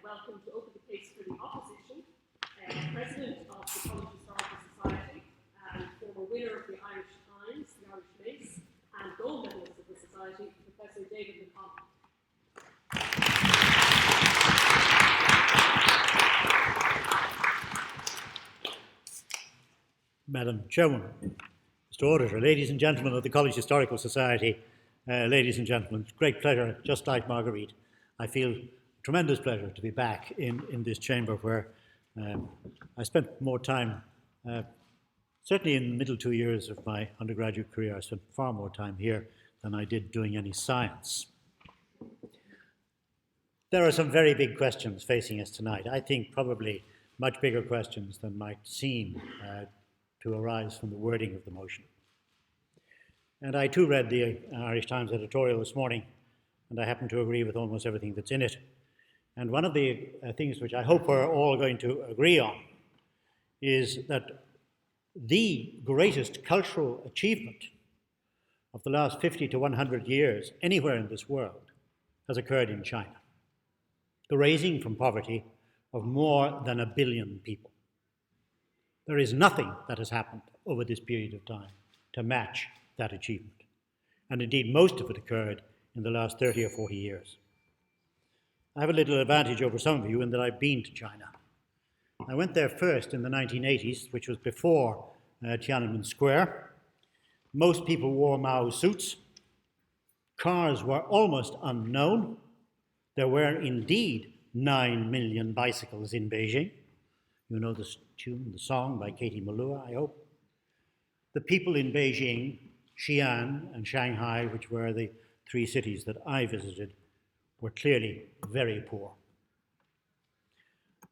welcome to open the case for the opposition, President of the College Historical Society, and former winner of the Irish Times, the Irish Mace, and gold medalist of the Society, Professor David McConnell. Madam Chairwoman, Mr. Orator, ladies and gentlemen of the College Historical Society, ladies and gentlemen, it's a great pleasure, just like Marguerite. I feel tremendous pleasure to be back in this chamber where I spent more time, certainly in the middle 2 years of my undergraduate career, I spent far more time here than I did doing any science. There are some very big questions facing us tonight. I think probably much bigger questions than might seem to arise from the wording of the motion. And I too read the Irish Times editorial this morning, and I happen to agree with almost everything that's in it. And one of the things which I hope we're all going to agree on is that the greatest cultural achievement of the last 50 to 100 years anywhere in this world has occurred in China. The raising from poverty of more than 1 billion people. There is nothing that has happened over this period of time to match that achievement. And indeed, most of it occurred in the last 30 or 40 years. I have a little advantage over some of you in that I've been to China. I went there first in the 1980s, which was before Tiananmen Square. Most people wore Mao suits. Cars were almost unknown. There were indeed 9 million bicycles in Beijing. You know the tune, the song by Katie Malua, I hope. The people in Beijing, Xi'an, and Shanghai, which were the 3 cities that I visited, were clearly very poor.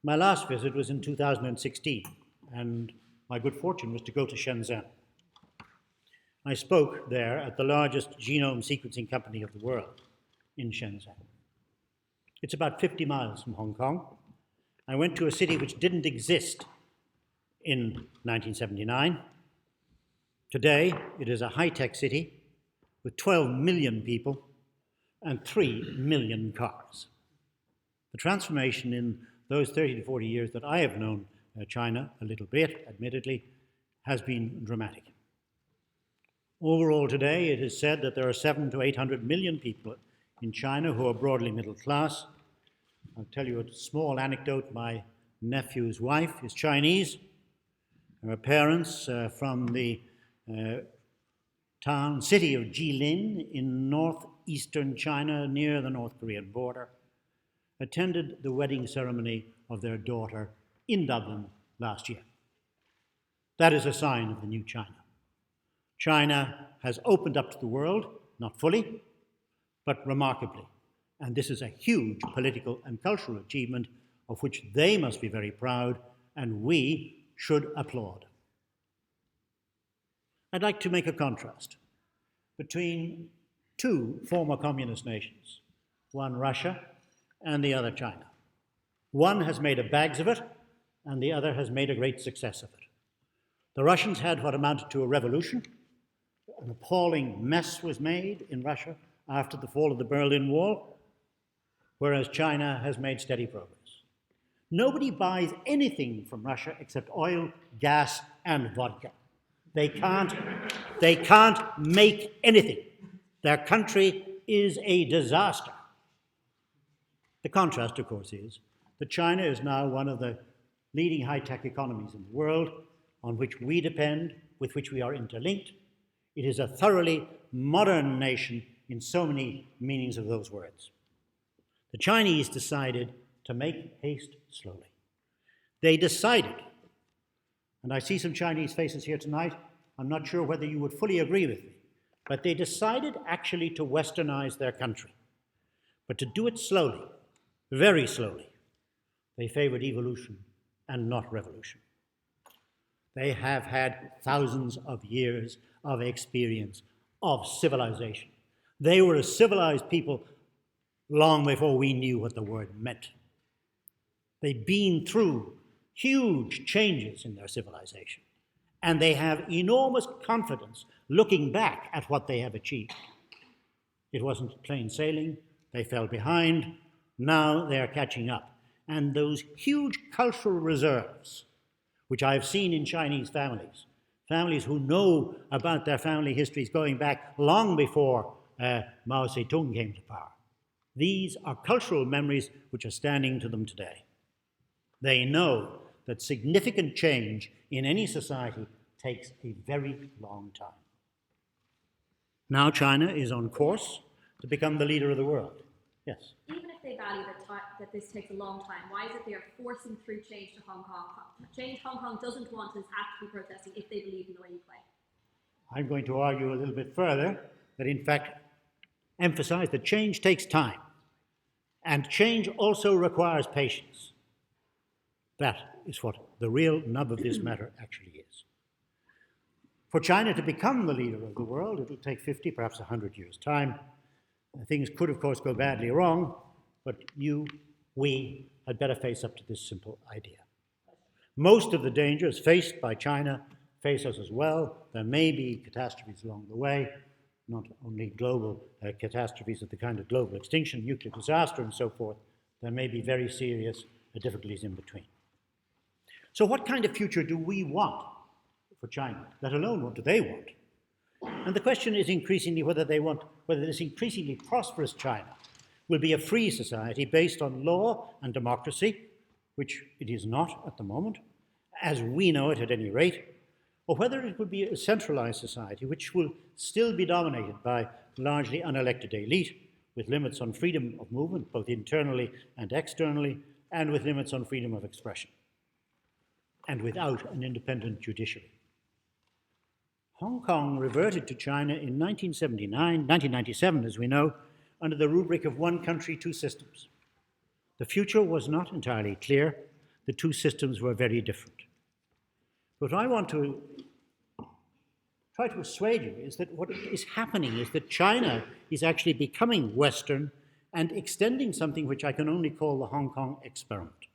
My last visit was in 2016, and my good fortune was to go to Shenzhen. I spoke there at the largest genome sequencing company of the world in Shenzhen. It's about 50 miles from Hong Kong. I went to a city which didn't exist in 1979. Today, it is a high-tech city with 12 million people and 3 million cars. The transformation in those 30 to 40 years that I have known China, a little bit, admittedly, has been dramatic. Overall today, it is said that there are 700 to 800 million people in China who are broadly middle class. I'll tell you a small anecdote. My nephew's wife is Chinese. Her parents from the city of Jilin in northeastern China near the North Korean border, attended the wedding ceremony of their daughter in Dublin last year. That is a sign of the new China. China has opened up to the world, not fully, but remarkably. And this is a huge political and cultural achievement of which they must be very proud, and we should applaud. I'd like to make a contrast between 2 former communist nations, one Russia and the other China. One has made a bags of it, and the other has made a great success of it. The Russians had what amounted to a revolution. An appalling mess was made in Russia after the fall of the Berlin Wall, whereas China has made steady progress. Nobody buys anything from Russia except oil, gas, and vodka. They can't make anything. Their country is a disaster. The contrast, of course, is that China is now one of the leading high-tech economies in the world, on which we depend, with which we are interlinked. It is a thoroughly modern nation in so many meanings of those words. The Chinese decided to make haste slowly. They decided, and I see some Chinese faces here tonight, I'm not sure whether you would fully agree with me, but they decided actually to westernize their country, but to do it slowly, very slowly. They favored evolution and not revolution. They have had thousands of years of experience of civilization. They were a civilized people long before we knew what the word meant. They've been through huge changes in their civilization, and they have enormous confidence looking back at what they have achieved. It wasn't plain sailing. They fell behind. Now they are catching up. and those huge cultural reserves, which I've seen in Chinese families, families who know about their family histories going back long before Mao Zedong came to power. These are cultural memories which are standing to them today. They know that significant change in any society takes a very long time. Now China is on course to become the leader of the world. Yes? Even if they value that this takes a long time, why is it they are forcing through change to Hong Kong? Change Hong Kong doesn't want is actively protesting if they believe in the way you play. I'm going to argue a little bit further that in fact emphasize that change takes time, and change also requires patience. That is what the real nub of this matter actually is. For China to become the leader of the world, it'll take 50, perhaps 100 years' time. Things could, of course, go badly wrong, but we had better face up to this simple idea. Most of the dangers faced by China face us as well. There may be catastrophes along the way, not only global catastrophes of the kind of global extinction, nuclear disaster, and so forth. There may be very serious difficulties in between. So what kind of future do we want for China, let alone what do they want? And the question is increasingly whether this increasingly prosperous China will be a free society based on law and democracy, which it is not at the moment, as we know it at any rate, or whether it will be a centralized society which will still be dominated by largely unelected elite, with limits on freedom of movement, both internally and externally, and with limits on freedom of expression, and without an independent judiciary. Hong Kong reverted to China in 1997, as we know, under the rubric of one country, two systems. The future was not entirely clear. The two systems were very different. But what I want to try to persuade you is that what is happening is that China is actually becoming Western and extending something which I can only call the Hong Kong experiment.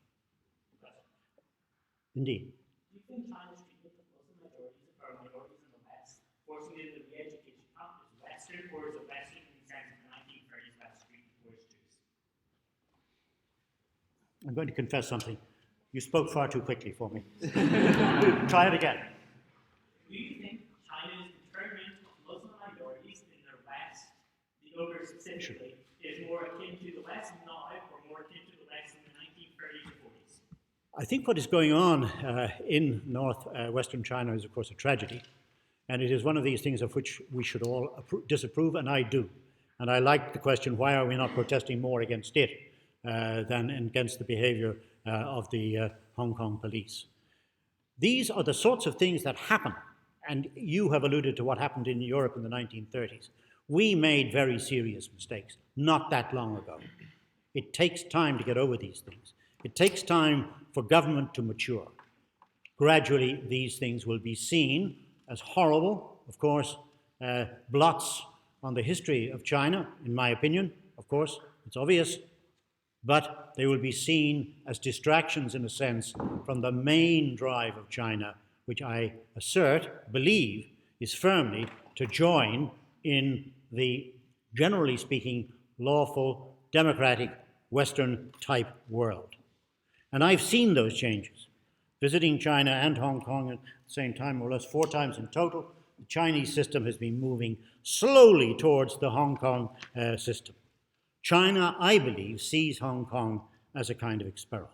Indeed. Do you think China's treatment of Muslim minorities in the West, forcing them to re-educate up as Western, or is it Western in the sense of the 1930s West treated towards Jews? I'm going to confess something. You spoke far too quickly for me. Try it again. Do you think China's internment of Muslim minorities in the West, the Uyghurs specifically, is more akin to the West now or more akin to the West in the 1930s or 40s? I think what is going on in northwestern China is, of course, a tragedy. And it is one of these things of which we should all disapprove, and I do. And I like the question, why are we not protesting more against it than against the behavior of the Hong Kong police? These are the sorts of things that happen, and you have alluded to what happened in Europe in the 1930s. We made very serious mistakes not that long ago. It takes time to get over these things. It takes time for government to mature. Gradually, these things will be seen as horrible, of course, blots on the history of China, in my opinion. Of course, it's obvious. But they will be seen as distractions, in a sense, from the main drive of China, which I believe, is firmly to join in the, generally speaking, lawful, democratic, Western-type world. And I've seen those changes. Visiting China and Hong Kong at the same time, more or less 4 times in total, the Chinese system has been moving slowly towards the Hong Kong system. China, I believe, sees Hong Kong as a kind of experiment.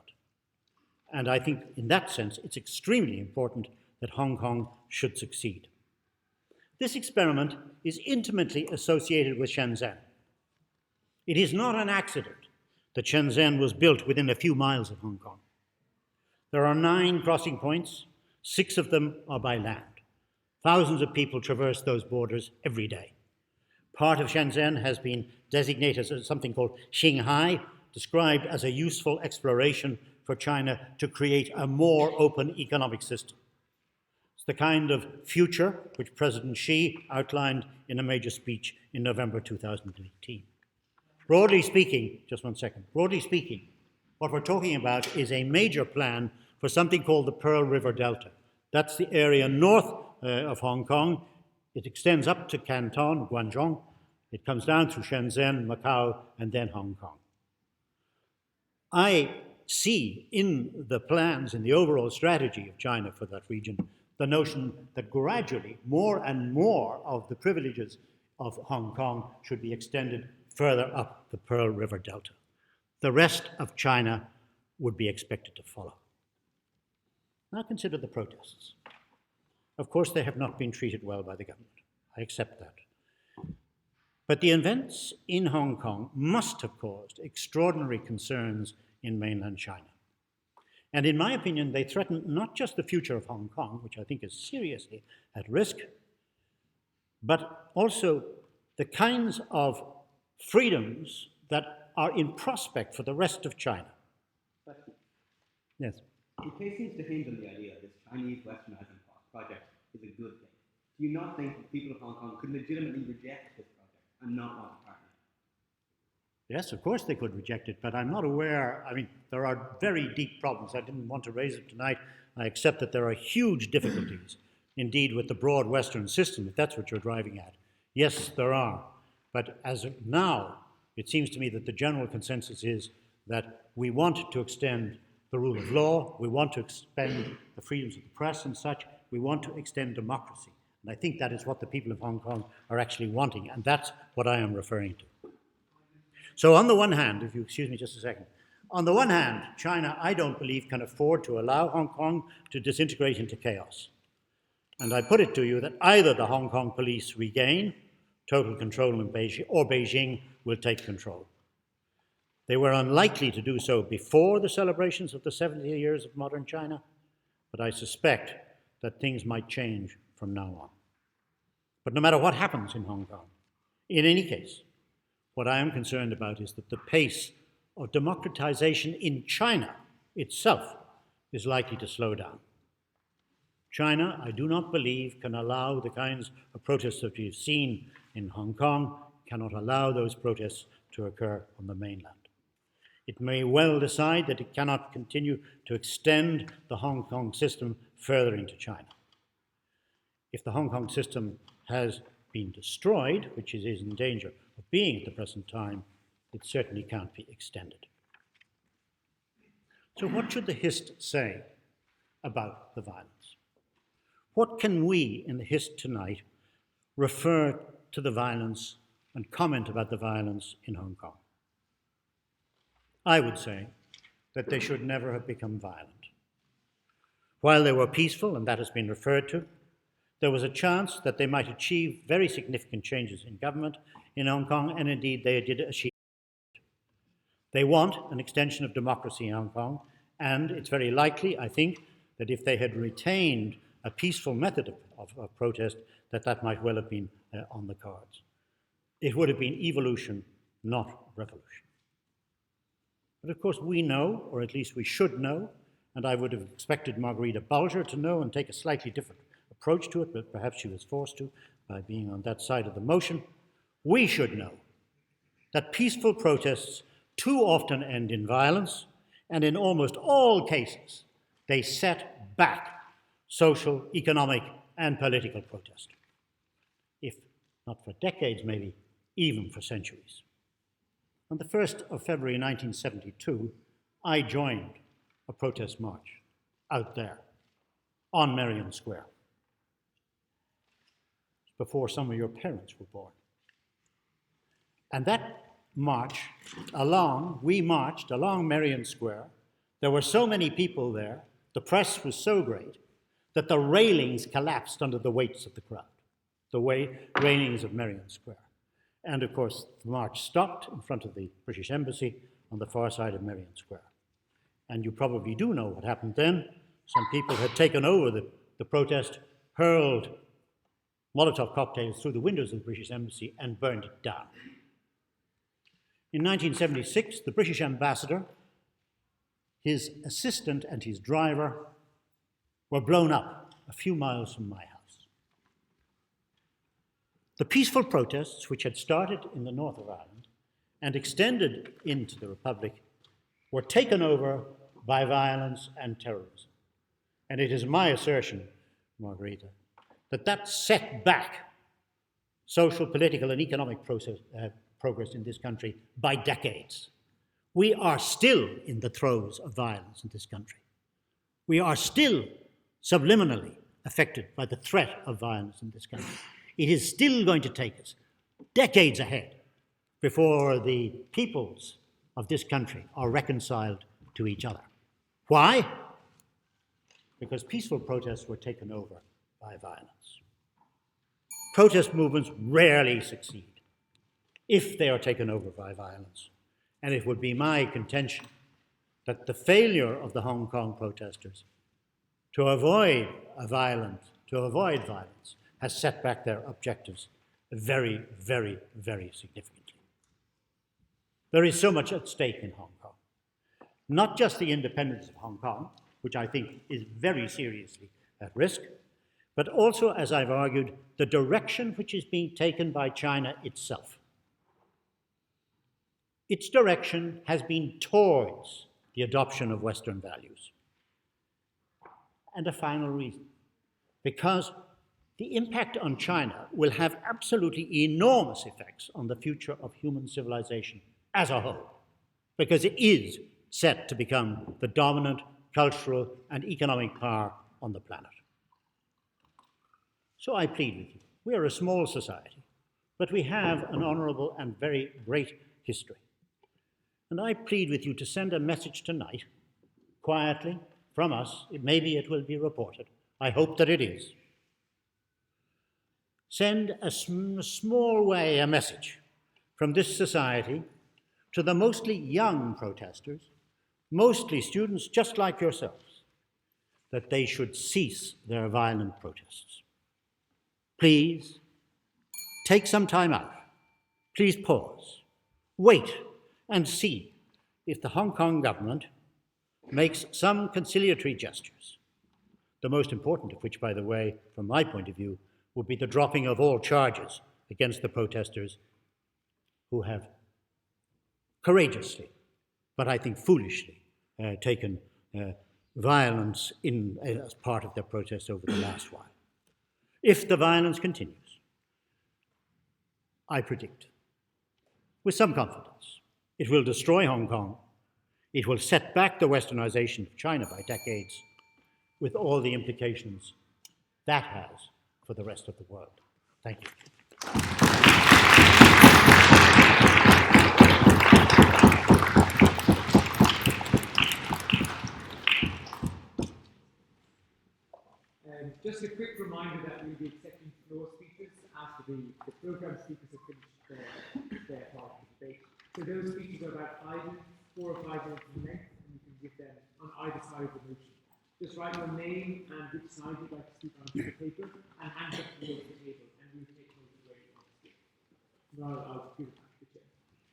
And I think in that sense, it's extremely important that Hong Kong should succeed. This experiment is intimately associated with Shenzhen. It is not an accident that Shenzhen was built within a few miles of Hong Kong. There are 9 crossing points, 6 of them are by land. Thousands of people traverse those borders every day. Part of Shenzhen has been designated as something called Xinghai, described as a useful exploration for China to create a more open economic system. It's the kind of future which President Xi outlined in a major speech in November 2018. Broadly speaking, just one second, broadly speaking, what we're talking about is a major plan for something called the Pearl River Delta. That's the area north of Hong Kong. It extends up to Canton, Guangdong. It comes down through Shenzhen, Macau, and then Hong Kong. I see in the plans, in the overall strategy of China for that region, the notion that gradually more and more of the privileges of Hong Kong should be extended further up the Pearl River Delta. The rest of China would be expected to follow. Now consider the protests. Of course, they have not been treated well by the government. I accept that. But the events in Hong Kong must have caused extraordinary concerns in mainland China. And in my opinion, they threaten not just the future of Hong Kong, which I think is seriously at risk, but also the kinds of freedoms that are in prospect for the rest of China. Question. Yes. The case seems to hinge on the idea that this Chinese westernizing project is a good thing. Do you not think the people of Hong Kong could legitimately reject this project and not want to partner? Yes, of course they could reject it, but I'm not aware. I mean, there are very deep problems. I didn't want to raise it tonight. I accept that there are huge difficulties, indeed, with the broad Western system, if that's what you're driving at. Yes, there are. But as of now, it seems to me that the general consensus is that we want to extend the rule of law, we want to expand the freedoms of the press and such, we want to extend democracy. And I think that is what the people of Hong Kong are actually wanting, and that's what I am referring to. So on the one hand, if you excuse me just a second, on the one hand, China, I don't believe, can afford to allow Hong Kong to disintegrate into chaos. And I put it to you that either the Hong Kong police regain total control in Beijing, or Beijing will take control. They were unlikely to do so before the celebrations of the 70 years of modern China, but I suspect that things might change from now on. But no matter what happens in Hong Kong, in any case, what I am concerned about is that the pace of democratization in China itself is likely to slow down. China, I do not believe, can allow the kinds of protests that we've seen in Hong Kong, cannot allow those protests to occur on the mainland. It may well decide that it cannot continue to extend the Hong Kong system further into China. If the Hong Kong system has been destroyed, which it is in danger of being at the present time, it certainly can't be extended. So what should the Hist say about the violence? What can we in the Hist tonight refer to the violence and comment about the violence in Hong Kong? I would say that they should never have become violent. While they were peaceful, and that has been referred to, there was a chance that they might achieve very significant changes in government in Hong Kong, and indeed they did achieve it. They want an extension of democracy in Hong Kong, and it's very likely, I think, that if they had retained a peaceful method of protest, that might well have been on the cards. It would have been evolution, not revolution. But of course we know, or at least we should know, and I would have expected Margarita Bulger to know and take a slightly different approach to it, but perhaps she was forced to by being on that side of the motion. We should know that peaceful protests too often end in violence, and in almost all cases, they set back social, economic, and political protest, if not for decades, maybe even for centuries. On the 1st of February 1972, I joined a protest march out there on Merrion Square, before some of your parents were born. And that march we marched along Merrion Square. There were so many people there, the press was so great, that the railings collapsed under the weights of the crowd, the railings of Merrion Square. And of course, the march stopped in front of the British Embassy on the far side of Merrion Square. And you probably do know what happened then. Some people had taken over the protest, hurled Molotov cocktails through the windows of the British Embassy and burned it down. In 1976, the British ambassador, his assistant and his driver were blown up a few miles from my house. The peaceful protests, which had started in the north of Ireland and extended into the Republic, were taken over by violence and terrorism. And it is my assertion, Margarita, that set back social, political, and economic progress in this country by decades. We are still in the throes of violence in this country. We are still subliminally affected by the threat of violence in this country. It is still going to take us decades ahead before the peoples of this country are reconciled to each other. Why? Because peaceful protests were taken over by violence. Protest movements rarely succeed if they are taken over by violence. And it would be my contention that the failure of the Hong Kong protesters to avoid violence has set back their objectives very, very, very significantly. There is so much at stake in Hong Kong. Not just the independence of Hong Kong, which I think is very seriously at risk, but also, as I've argued, the direction which is being taken by China itself. Its direction has been towards the adoption of Western values. And a final reason, because the impact on China will have absolutely enormous effects on the future of human civilization as a whole, because it is set to become the dominant cultural and economic power on the planet. So I plead with you. We are a small society, but we have an honorable and very great history. And I plead with you to send a message tonight, quietly, from us. Maybe it will be reported. I hope that it is. Send a small way a message from this society to the mostly young protesters, mostly students just like yourselves, that they should cease their violent protests. Please, take some time out. Please pause. Wait and see if the Hong Kong government makes some conciliatory gestures, the most important of which, by the way, from my point of view, would be the dropping of all charges against the protesters who have courageously, but I think foolishly, taken violence as part of their protests over the last while. If the violence continues, I predict, with some confidence, it will destroy Hong Kong. It will set back the westernization of China by decades, with all the implications that has for the rest of the world. Thank you. Just a quick reminder that we'll be accepting floor speakers after the program speakers have finished their part of the debate. So those speeches are about 4 or 5 minutes in length, and you can give them on either side of the motion. Just write your name and which side you'd like to speak on the paper, and hand up towards the table, and we'll take notes away from the speaker. Now I'll give it back to the chair.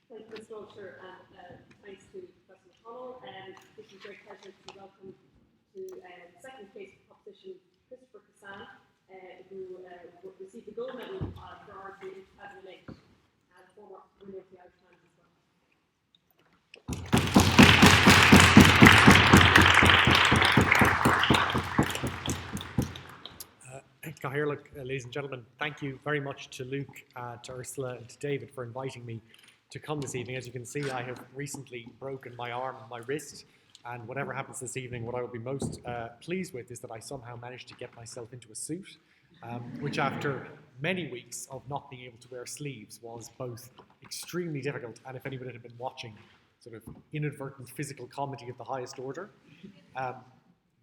Thank you, Mr. Walter, and thanks to Professor McConnell. And it's a great pleasure to welcome to the second case of proposition Christopher Cassan, who received the gold medal for oratory in 2008, and former winner of the Irish Times as well. Ladies and gentlemen, thank you very much to Luke, to Ursula, and to David for inviting me to come this evening. As you can see, I have recently broken my arm and my wrist, and whatever happens this evening, what I will be most pleased with is that I somehow managed to get myself into a suit, which after many weeks of not being able to wear sleeves was both extremely difficult, and if anybody had been watching sort of inadvertent physical comedy of the highest order,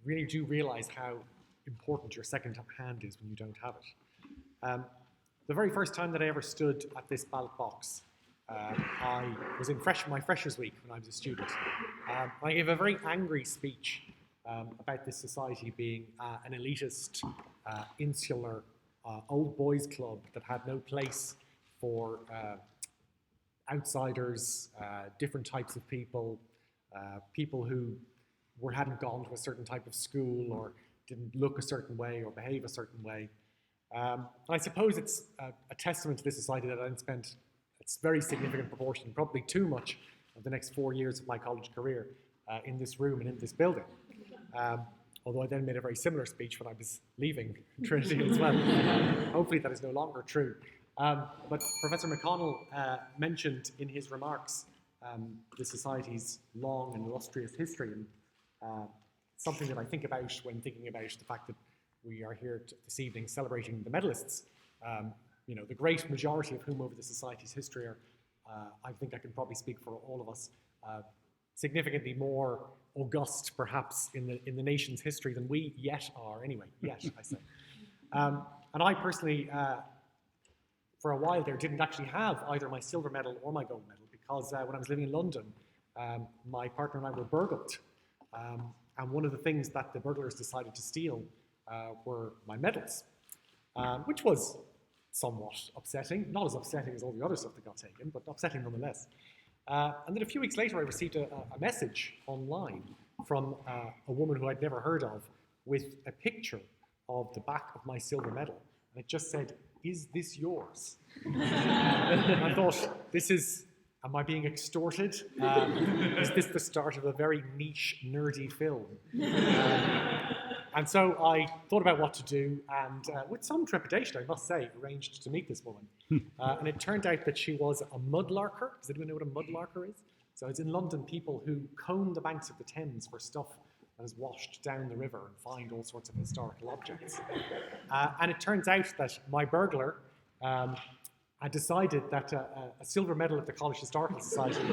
really do realize how important your second hand is when you don't have it. The very first time that I ever stood at this ballot box, I was in my freshers' week when I was a student. I gave a very angry speech about this society being an elitist, insular, old boys club that had no place for outsiders, different types of people, people who hadn't gone to a certain type of school or didn't look a certain way or behave a certain way. And I suppose it's a testament to this society that I didn't spend a very significant proportion, probably too much, of the next 4 years of my college career in this room and in this building. Although I then made a very similar speech when I was leaving Trinity as well. Hopefully that is no longer true. But Professor McConnell mentioned in his remarks the society's long and illustrious history, and something that I think about when thinking about the fact that we are here this evening celebrating the Medalists. The great majority of whom over the society's history are, I think I can probably speak for all of us, significantly more august, perhaps, in the nation's history than we yet are. Anyway, yet, I say. And I personally, for a while there, didn't actually have either my silver medal or my gold medal, because when I was living in London, my partner and I were burgled. And one of the things that the burglars decided to steal were my medals, which was somewhat upsetting. Not as upsetting as all the other stuff that got taken, but upsetting nonetheless. And then a few weeks later, I received a message online from a woman who I'd never heard of with a picture of the back of my silver medal. And it just said, "Is this yours?" And I thought, am I being extorted? Is this the start of a very niche, nerdy film? And so I thought about what to do, and with some trepidation, I must say, arranged to meet this woman. And it turned out that she was a mudlarker. Does anyone know what a mudlarker is? So it's in London, people who comb the banks of the Thames for stuff that is washed down the river and find all sorts of historical objects. And it turns out that my burglar had decided that a silver medal of the College Historical Society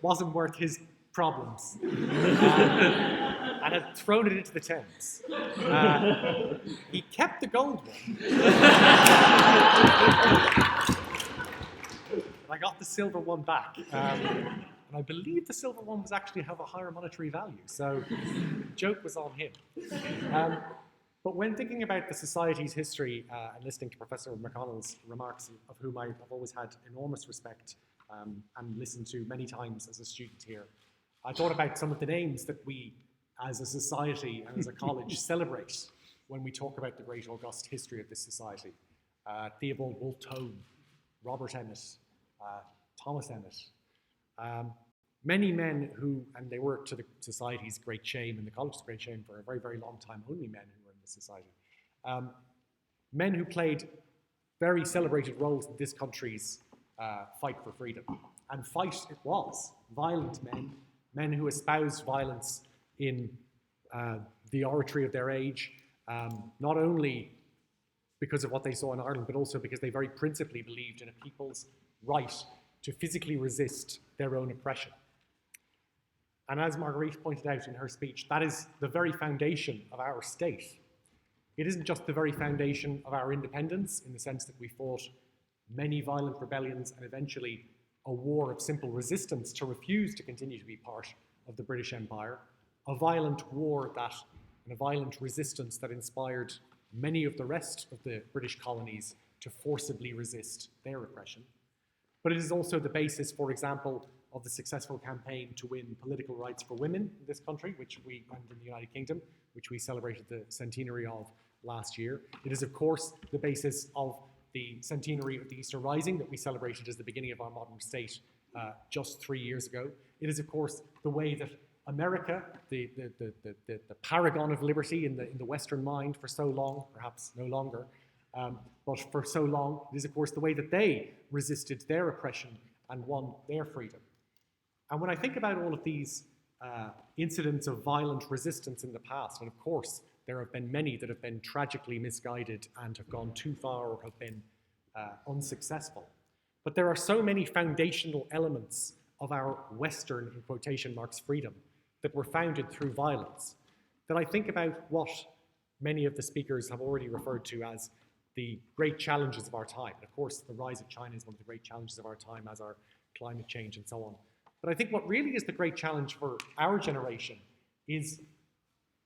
wasn't worth his problems, and had thrown it into the Thames. He kept the gold one. I got the silver one back. And I believe the silver one was actually have a higher monetary value, so the joke was on him. But when thinking about the society's history and listening to Professor McConnell's remarks, of whom I've always had enormous respect and listened to many times as a student here, I thought about some of the names that we, as a society and as a college, celebrate when we talk about the great august history of this society. Theobald Wolfe Tone, Robert Emmet, Thomas Emmet. Many men who, and they were to the society's great shame and the college's great shame for a very, very long time, only men who were in the society. Men who played very celebrated roles in this country's fight for freedom. And fight it was. Violent men, men who espoused violence in the oratory of their age, not only because of what they saw in Ireland, but also because they very principally believed in a people's right to physically resist their own oppression. And as Marguerite pointed out in her speech, that is the very foundation of our state. It isn't just the very foundation of our independence, in the sense that we fought many violent rebellions and eventually a war of simple resistance to refuse to continue to be part of the British Empire, a violent war and a violent resistance that inspired many of the rest of the British colonies to forcibly resist their oppression. But it is also the basis, for example, of the successful campaign to win political rights for women in this country, and in the United Kingdom, which we celebrated the centenary of last year. It is, of course, the basis of the centenary of the Eastern Rising that we celebrated as the beginning of our modern state just 3 years ago. It is, of course, the way that America, the paragon of liberty in the Western mind for so long, perhaps no longer, but for so long, it is, of course, the way that they resisted their oppression and won their freedom. And when I think about all of these incidents of violent resistance in the past, and of course, there have been many that have been tragically misguided and have gone too far or have been unsuccessful. But there are so many foundational elements of our Western, in quotation marks, freedom that were founded through violence that I think about what many of the speakers have already referred to as the great challenges of our time. And of course, the rise of China is one of the great challenges of our time, as are climate change and so on. But I think what really is the great challenge for our generation is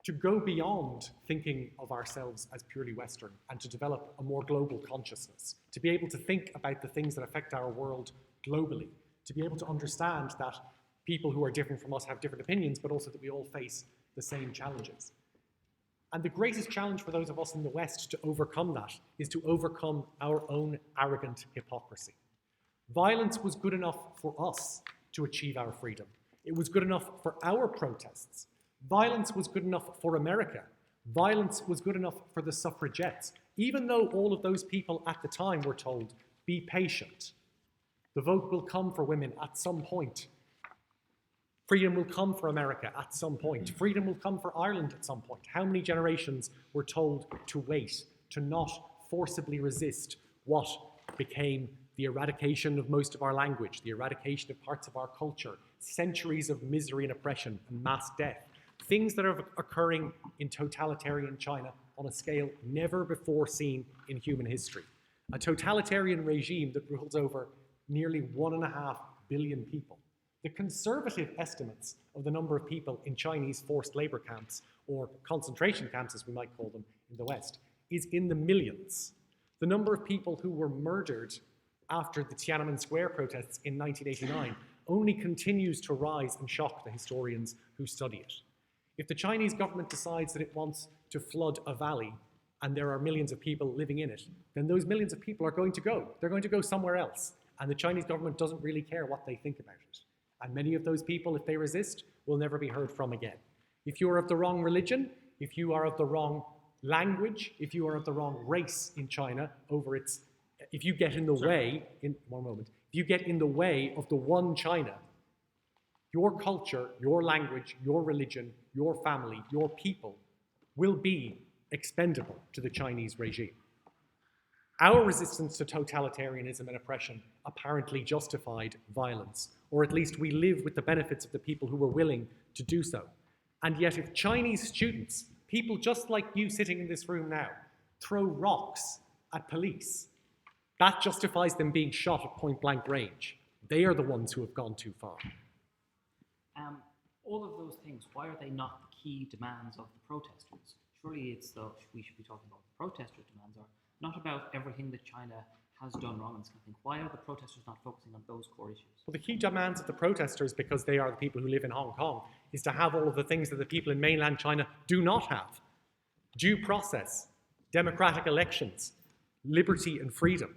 to go beyond thinking of ourselves as purely Western and to develop a more global consciousness, to be able to think about the things that affect our world globally, to be able to understand that people who are different from us have different opinions, but also that we all face the same challenges. And the greatest challenge for those of us in the West to overcome that is to overcome our own arrogant hypocrisy. Violence was good enough for us to achieve our freedom. It was good enough for our protests. Violence was good enough for America. Violence was good enough for the suffragettes, even though all of those people at the time were told, be patient. The vote will come for women at some point. Freedom will come for America at some point. Freedom will come for Ireland at some point. How many generations were told to wait, to not forcibly resist what became the eradication of most of our language, the eradication of parts of our culture, centuries of misery and oppression and mass death, things that are occurring in totalitarian China on a scale never before seen in human history. A totalitarian regime that rules over nearly 1.5 billion people. The conservative estimates of the number of people in Chinese forced labor camps, or concentration camps as we might call them in the West, is in the millions. The number of people who were murdered after the Tiananmen Square protests in 1989 only continues to rise and shock the historians who study it. If the Chinese government decides that it wants to flood a valley and there are millions of people living in it, then those millions of people are going to go. They're going to go somewhere else. And the Chinese government doesn't really care what they think about it. And many of those people, if they resist, will never be heard from again. If you are of the wrong religion, if you are of the wrong language, if you are of the wrong race in China, if you get in the way, if you get in the way of the one China, your culture, your language, your religion, your family, your people will be expendable to the Chinese regime. Our resistance to totalitarianism and oppression apparently justified violence, or at least we live with the benefits of the people who were willing to do so. And yet if Chinese students, people just like you sitting in this room now, throw rocks at police, that justifies them being shot at point-blank range. They are the ones who have gone too far. All of those things, why are they not the key demands of the protesters? Surely we should be talking about the protesters' demands, are not about everything that China has done wrong and something. Why are the protesters not focusing on those core issues? Well, the key demands of the protesters, because they are the people who live in Hong Kong, is to have all of the things that the people in mainland China do not have. Due process, democratic elections, liberty and freedom.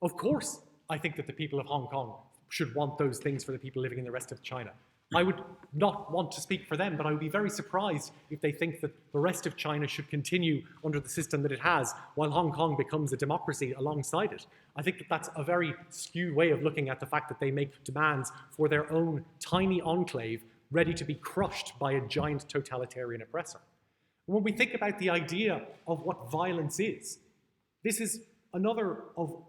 Of course, I think that the people of Hong Kong should want those things for the people living in the rest of China. I would not want to speak for them, but I would be very surprised if they think that the rest of China should continue under the system that it has while Hong Kong becomes a democracy alongside it. I think that that's a very skewed way of looking at the fact that they make demands for their own tiny enclave ready to be crushed by a giant totalitarian oppressor. When we think about the idea of what violence is, this is another of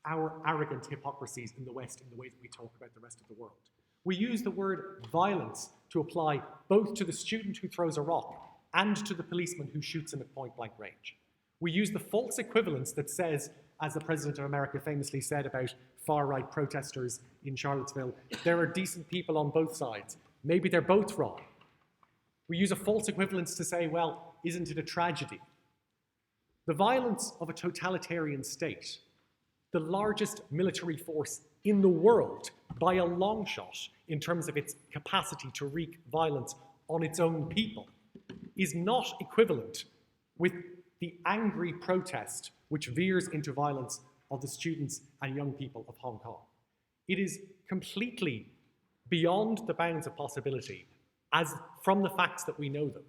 our arrogant hypocrisies in the West in the way that we talk about the rest of the world. We use the word violence to apply both to the student who throws a rock and to the policeman who shoots him at point-blank range. We use the false equivalence that says, as the President of America famously said about far-right protesters in Charlottesville, there are decent people on both sides. Maybe they're both wrong. We use a false equivalence to say, well, isn't it a tragedy? The violence of a totalitarian state, the largest military force in the world by a long shot in terms of its capacity to wreak violence on its own people, is not equivalent with the angry protest which veers into violence of the students and young people of Hong Kong. It is completely beyond the bounds of possibility, as from the facts that we know them,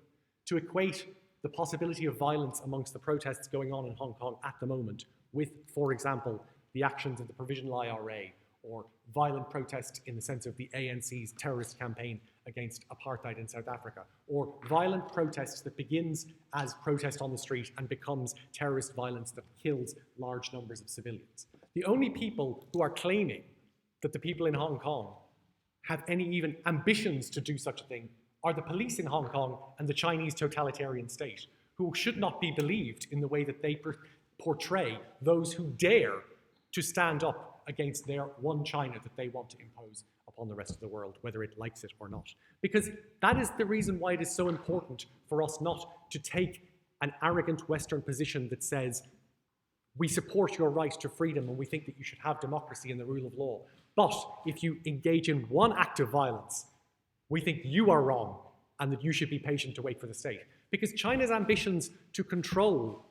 to equate the possibility of violence amongst the protests going on in Hong Kong at the moment with, for example, the actions of the Provisional IRA, or violent protest in the sense of the ANC's terrorist campaign against apartheid in South Africa, or violent protest that begins as protest on the street and becomes terrorist violence that kills large numbers of civilians. The only people who are claiming that the people in Hong Kong have any even ambitions to do such a thing are the police in Hong Kong and the Chinese totalitarian state, who should not be believed in the way that they portray those who dare to stand up against their one China that they want to impose upon the rest of the world, whether it likes it or not. Because that is the reason why it is so important for us not to take an arrogant Western position that says, we support your right to freedom and we think that you should have democracy and the rule of law. But if you engage in one act of violence, we think you are wrong and that you should be patient to wait for the state. Because China's ambitions to control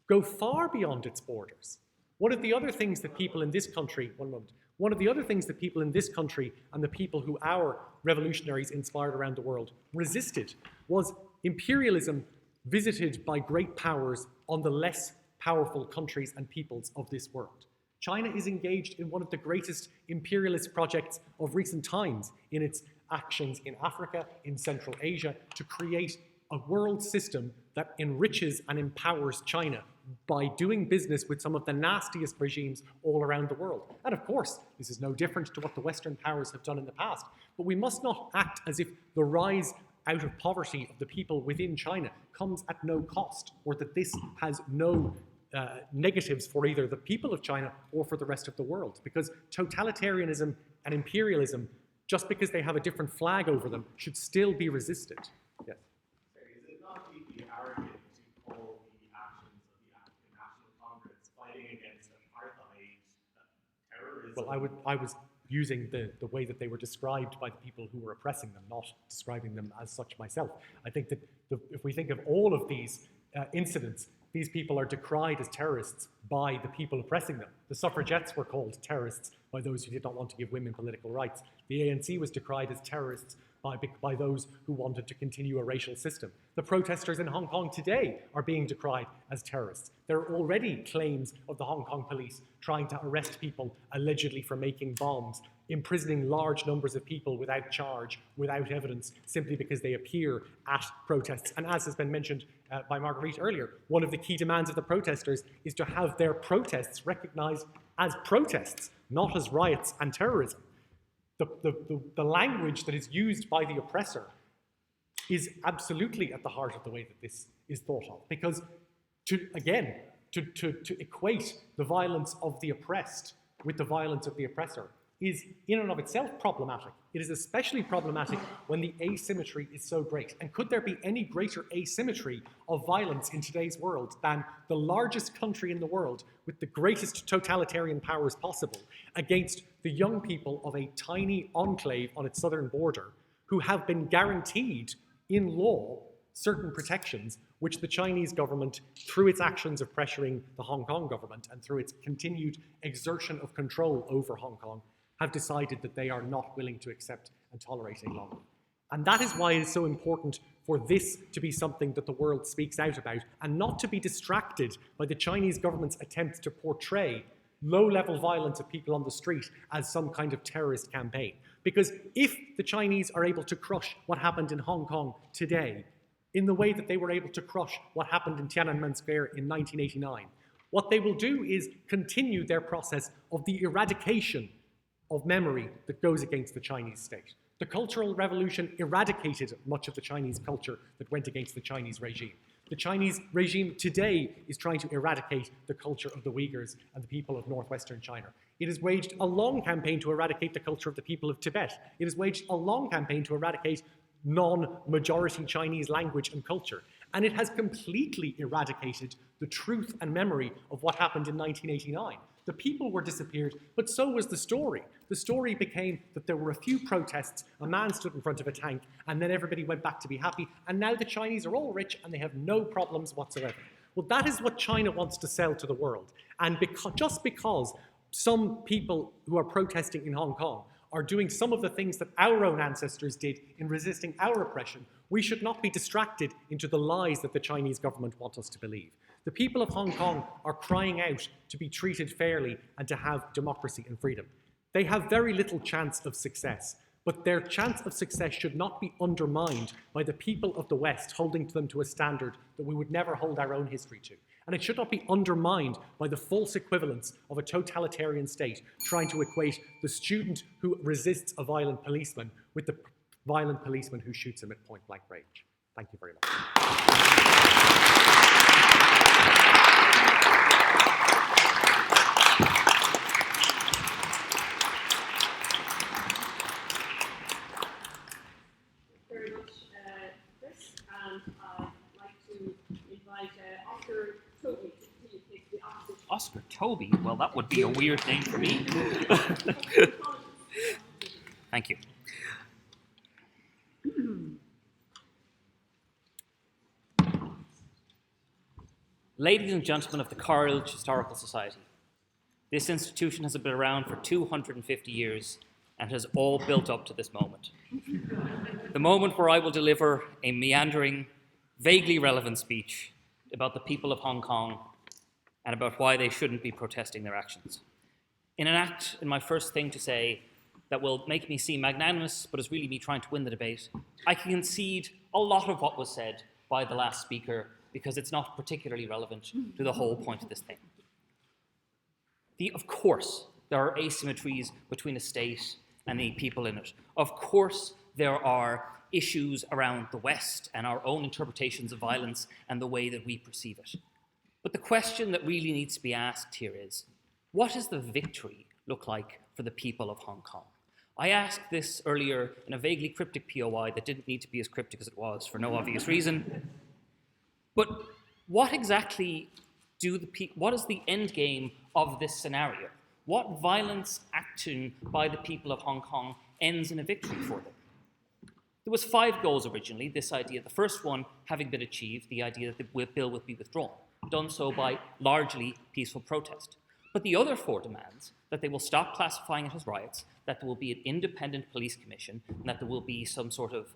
go far beyond its borders. One of the other things that people in this country, one of the other things that people in this country and the people who our revolutionaries inspired around the world resisted was imperialism visited by great powers on the less powerful countries and peoples of this world. China is engaged in one of the greatest imperialist projects of recent times in its actions in Africa, in Central Asia, to create a world system that enriches and empowers China by doing business with some of the nastiest regimes all around the world. And of course, this is no different to what the Western powers have done in the past. But we must not act as if the rise out of poverty of the people within China comes at no cost, or that this has no negatives for either the people of China or for the rest of the world. Because totalitarianism and imperialism, just because they have a different flag over them, should still be resisted. Yes. Is it not deeply arrogant to call the actions of the African National Congress fighting against apartheid terrorism? Well, I was using the way that they were described by the people who were oppressing them, not describing them as such myself. I think that if we think of all of these incidents, these people are decried as terrorists by the people oppressing them. The suffragettes were called terrorists by those who did not want to give women political rights. The ANC was decried as terrorists by those who wanted to continue a racial system. The protesters in Hong Kong today are being decried as terrorists. There are already claims of the Hong Kong police trying to arrest people allegedly for making bombs, imprisoning large numbers of people without charge, without evidence, simply because they appear at protests. And as has been mentioned by Marguerite earlier, one of the key demands of the protesters is to have their protests recognized as protests, not as riots and terrorism. The language that is used by the oppressor is absolutely at the heart of the way that this is thought of. Because to equate the violence of the oppressed with the violence of the oppressor is in and of itself problematic. It is especially problematic when the asymmetry is so great. And could there be any greater asymmetry of violence in today's world than the largest country in the world with the greatest totalitarian powers possible against the young people of a tiny enclave on its southern border who have been guaranteed in law certain protections which the Chinese government, through its actions of pressuring the Hong Kong government and through its continued exertion of control over Hong Kong, have decided that they are not willing to accept and tolerate any longer. And that is why it is so important for this to be something that the world speaks out about, and not to be distracted by the Chinese government's attempts to portray low-level violence of people on the street as some kind of terrorist campaign. Because if the Chinese are able to crush what happened in Hong Kong today, in the way that they were able to crush what happened in Tiananmen Square in 1989, what they will do is continue their process of the eradication of memory that goes against the Chinese state. The Cultural Revolution eradicated much of the Chinese culture that went against the Chinese regime. The Chinese regime today is trying to eradicate the culture of the Uyghurs and the people of northwestern China. It has waged a long campaign to eradicate the culture of the people of Tibet. It has waged a long campaign to eradicate non-majority Chinese language and culture. And it has completely eradicated the truth and memory of what happened in 1989. The people were disappeared, but so was the story. The story became that there were a few protests, a man stood in front of a tank, and then everybody went back to be happy, and now the Chinese are all rich and they have no problems whatsoever. Well, that is what China wants to sell to the world. And just because some people who are protesting in Hong Kong are doing some of the things that our own ancestors did in resisting our oppression, we should not be distracted into the lies that the Chinese government want us to believe. The people of Hong Kong are crying out to be treated fairly and to have democracy and freedom. They have very little chance of success, but their chance of success should not be undermined by the people of the West holding them to a standard that we would never hold our own history to. And it should not be undermined by the false equivalence of a totalitarian state trying to equate the student who resists a violent policeman with the violent policeman who shoots him at point-blank range. Thank you very much. Very much, Chris, and I'd like to invite Oscar Toby to take the opposite. Oscar Toby? Well, that would be a weird name for me. Thank you. Ladies and gentlemen of the Coleridge Historical Society, this institution has been around for 250 years and has all built up to this moment. The moment where I will deliver a meandering, vaguely relevant speech about the people of Hong Kong and about why they shouldn't be protesting their actions. in an act, in my first thing to say, that will make me seem magnanimous, but is really me trying to win the debate, I can concede a lot of what was said by the last speaker because it's not particularly relevant to the whole point of this thing. Of course, there are asymmetries between a state and the people in it. Of course, there are issues around the West and our own interpretations of violence and the way that we perceive it. But the question that really needs to be asked here is, what does the victory look like for the people of Hong Kong? I asked this earlier in a vaguely cryptic POI that didn't need to be as cryptic as it was for no obvious reason. But what exactly what is the end game of this scenario? What violence action by the people of Hong Kong ends in a victory for them? There was 5 goals originally, this idea, the first one having been achieved, the idea that the bill would be withdrawn, done so by largely peaceful protest. But the other 4 demands, that they will stop classifying it as riots, that there will be an independent police commission, and that there will be some sort of,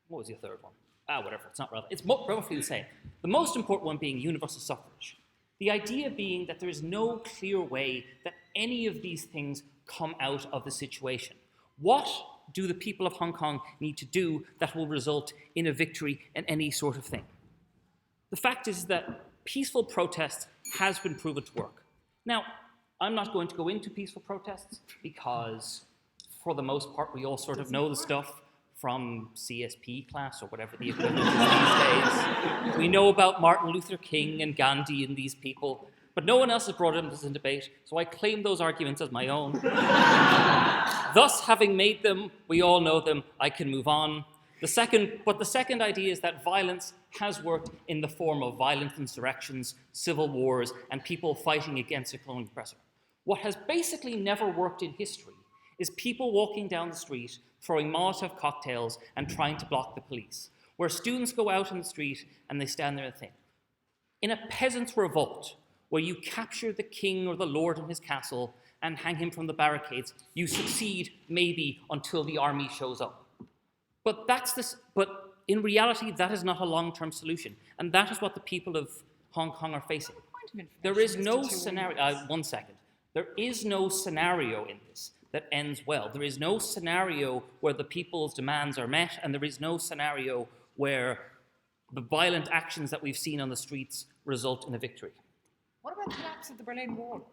what was the third one? Whatever, it's not relevant. It's roughly the same. The most important one being universal suffrage. The idea being that there is no clear way that any of these things come out of the situation. What do the people of Hong Kong need to do that will result in a victory in any sort of thing? The fact is that peaceful protest has been proven to work. Now, I'm not going to go into peaceful protests because, for the most part, we all sort of know the stuff from CSP class or whatever the equivalent is these days. We know about Martin Luther King and Gandhi and these people, but no one else has brought them in debate, so I claim those arguments as my own. Thus, having made them, we all know them, I can move on. The second idea is that violence has worked in the form of violent insurrections, civil wars, and people fighting against a colonial oppressor. What has basically never worked in history is people walking down the street, throwing Molotov cocktails and trying to block the police, where students go out in the street and they stand there and think. In a peasant's revolt, where you capture the king or the lord in his castle and hang him from the barricades, you succeed maybe until the army shows up. But in reality, that is not a long-term solution, and that is what the people of Hong Kong are facing. There is no scenario. One second. There is no scenario in this that ends well. There is no scenario where the people's demands are met, and there is no scenario where the violent actions that we've seen on the streets result in a victory. What about the collapse of the Berlin Wall?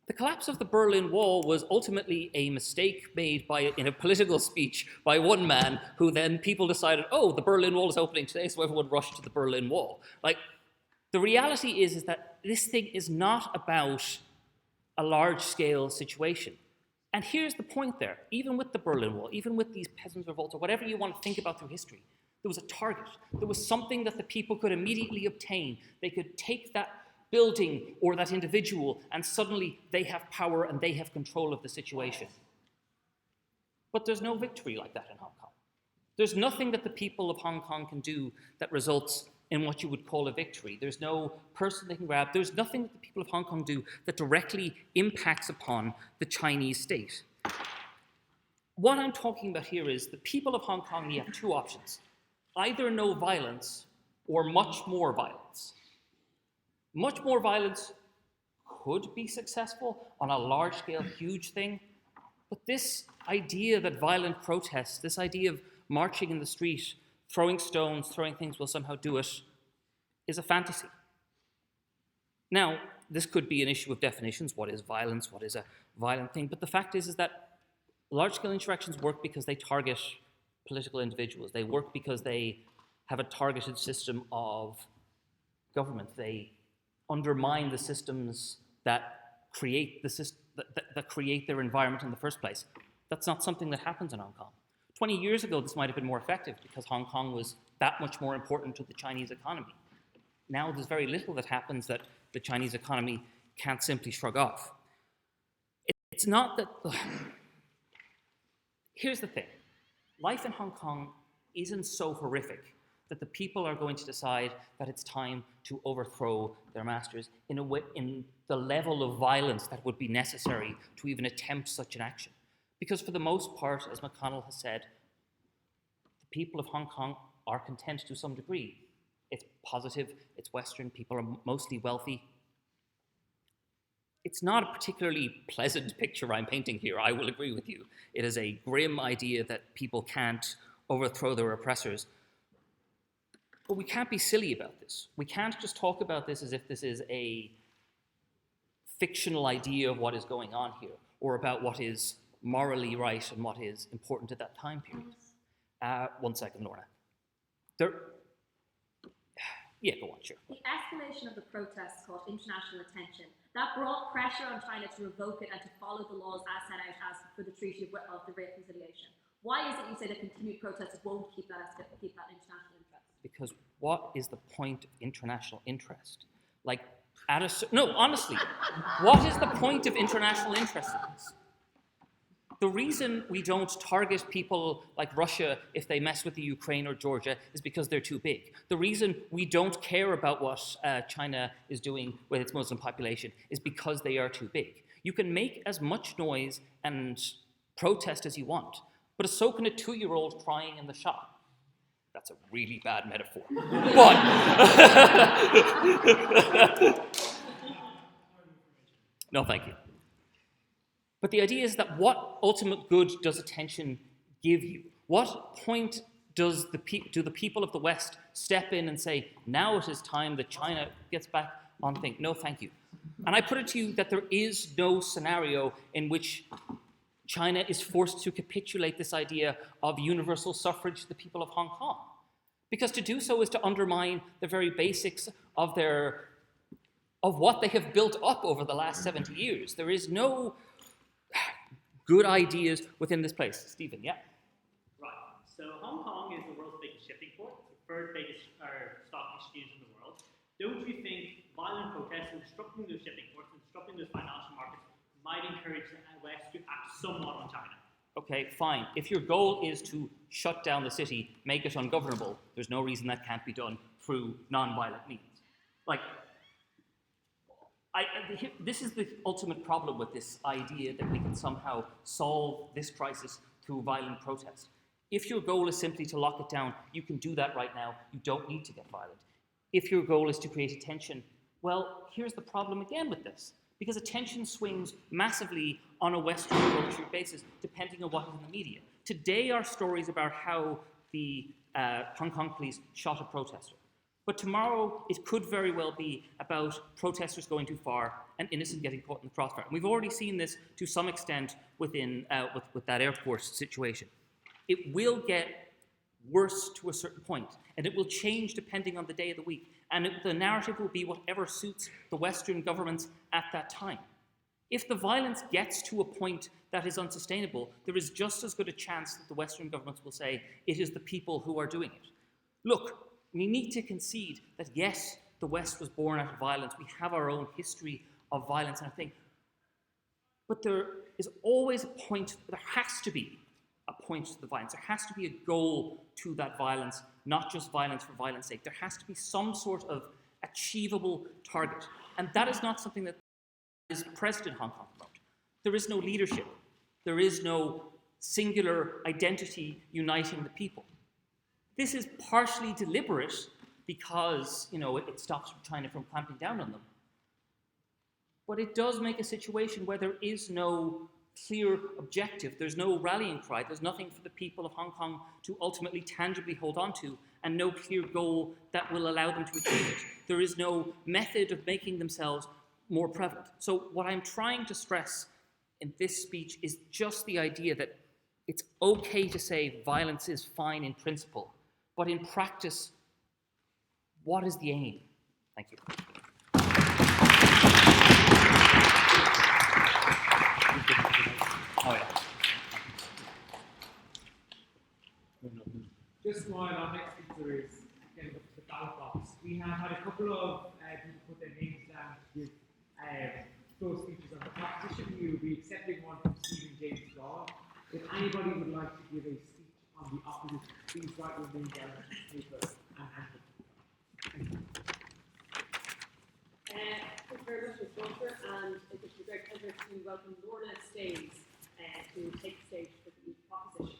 The collapse of the Berlin Wall was ultimately a mistake made in a political speech by one man, who then people decided, oh, the Berlin Wall is opening today, so everyone rushed to the Berlin Wall. The reality is that this thing is not about a large-scale situation. And here's the point there. Even with the Berlin Wall, even with these peasants' revolts, or whatever you want to think about through history, there was a target. There was something that the people could immediately obtain. They could take that building or that individual, and suddenly they have power and they have control of the situation. But there's no victory like that in Hong Kong. There's nothing that the people of Hong Kong can do that results in what you would call a victory. There's no person they can grab. There's nothing that the people of Hong Kong do that directly impacts upon the Chinese state. What I'm talking about here is the people of Hong Kong, you have 2 options. Either no violence or much more violence. Much more violence could be successful on a large-scale, huge thing, but this idea that violent protests, this idea of marching in the street, throwing stones, throwing things will somehow do it, is a fantasy. Now, this could be an issue of definitions. What is violence? What is a violent thing? But the fact is that large-scale insurrections work because they target political individuals. They work because they have a targeted system of government. They undermine the systems that create that create their environment in the first place. That's not something that happens in Hong Kong. 20 years ago, this might have been more effective because Hong Kong was that much more important to the Chinese economy. Now there's very little that happens that the Chinese economy can't simply shrug off. It's not that... Here's the thing. Life in Hong Kong isn't so horrific that the people are going to decide that it's time to overthrow their masters in the level of violence that would be necessary to even attempt such an action. Because for the most part, as McConnell has said, the people of Hong Kong are content to some degree. It's positive, it's Western, people are mostly wealthy. it's not a particularly pleasant picture I'm painting here. I will agree with you. It is a grim idea that people can't overthrow their oppressors. But we can't be silly about this. We can't just talk about this as if this is a fictional idea of what is going on here, or about what is morally right and what is important at that time period. 1 second, Lorna. Yeah, go on, sure. The escalation of the protests caught international attention. That brought pressure on China to revoke it and to follow the laws as set out as for the Treaty of the Reconciliation. Why is it you say that continued protests won't keep that international interest? Because what is the point of international interest? Like, no, honestly, what is the point of international interest in this? The reason we don't target people like Russia if they mess with the Ukraine or Georgia is because they're too big. The reason we don't care about what China is doing with its Muslim population is because they are too big. You can make as much noise and protest as you want, but so can a 2-year-old crying in the shop. That's a really bad metaphor. But no, thank you. But the idea is that what ultimate good does attention give you? What point do the people of the West step in and say, now it is time that China gets back on thing? No, thank you. And I put it to you that there is no scenario in which China is forced to capitulate this idea of universal suffrage to the people of Hong Kong. Because to do so is to undermine the very basics of what they have built up over the last 70 years. There is no good ideas within this place. Stephen, yeah? Right. So Hong Kong is the world's biggest shipping port, the third biggest stock exchange in the world. Don't you think violent protests and disrupting those shipping ports and disrupting those financial markets might encourage the West to act somewhat on China? Okay, fine. If your goal is to shut down the city, make it ungovernable, there's no reason that can't be done through non-violent means. Like, this is the ultimate problem with this idea that we can somehow solve this crisis through violent protest. If your goal is simply to lock it down, you can do that right now. You don't need to get violent. If your goal is to create attention, well, here's the problem again with this. Because attention swings massively on a Western culture basis, depending on what is in the media. Today are stories about how the Hong Kong police shot a protester. But tomorrow, it could very well be about protesters going too far and innocent getting caught in the crossfire. And we've already seen this to some extent within with that Air Force situation. It will get worse to a certain point, and it will change depending on the day of the week. And the narrative will be whatever suits the Western governments at that time. If the violence gets to a point that is unsustainable, there is just as good a chance that the Western governments will say it is the people who are doing it. Look, we need to concede that yes, the West was born out of violence. We have our own history of violence and everything. But there is always a point, there has to be a point to the violence. There has to be a goal to that violence, not just violence for violence sake. There has to be some sort of achievable target. And that is not something that is present in Hong Kong at the moment. There is no leadership. There is no singular identity uniting the people. This is partially deliberate because, it stops China from clamping down on them. But it does make a situation where there is no clear objective, there's no rallying cry, there's nothing for the people of Hong Kong to ultimately tangibly hold on to, and no clear goal that will allow them to achieve it. There is no method of making themselves more prevalent. So what I'm trying to stress in this speech is just the idea that it's okay to say violence is fine in principle, but in practice, what is the aim? Thank you. Oh, yeah. Just while our next speaker is getting up to the ballot box, we have had a couple of people put their names down to give those speeches on the proposition. We will be accepting one from Stephen James Law. If anybody would like to give a speech on the opposition, please write your name down on the paper and hand it. Thank you very much, Ms. Walter, and it is a great pleasure to welcome Lorna Staines to take the stage for the proposition.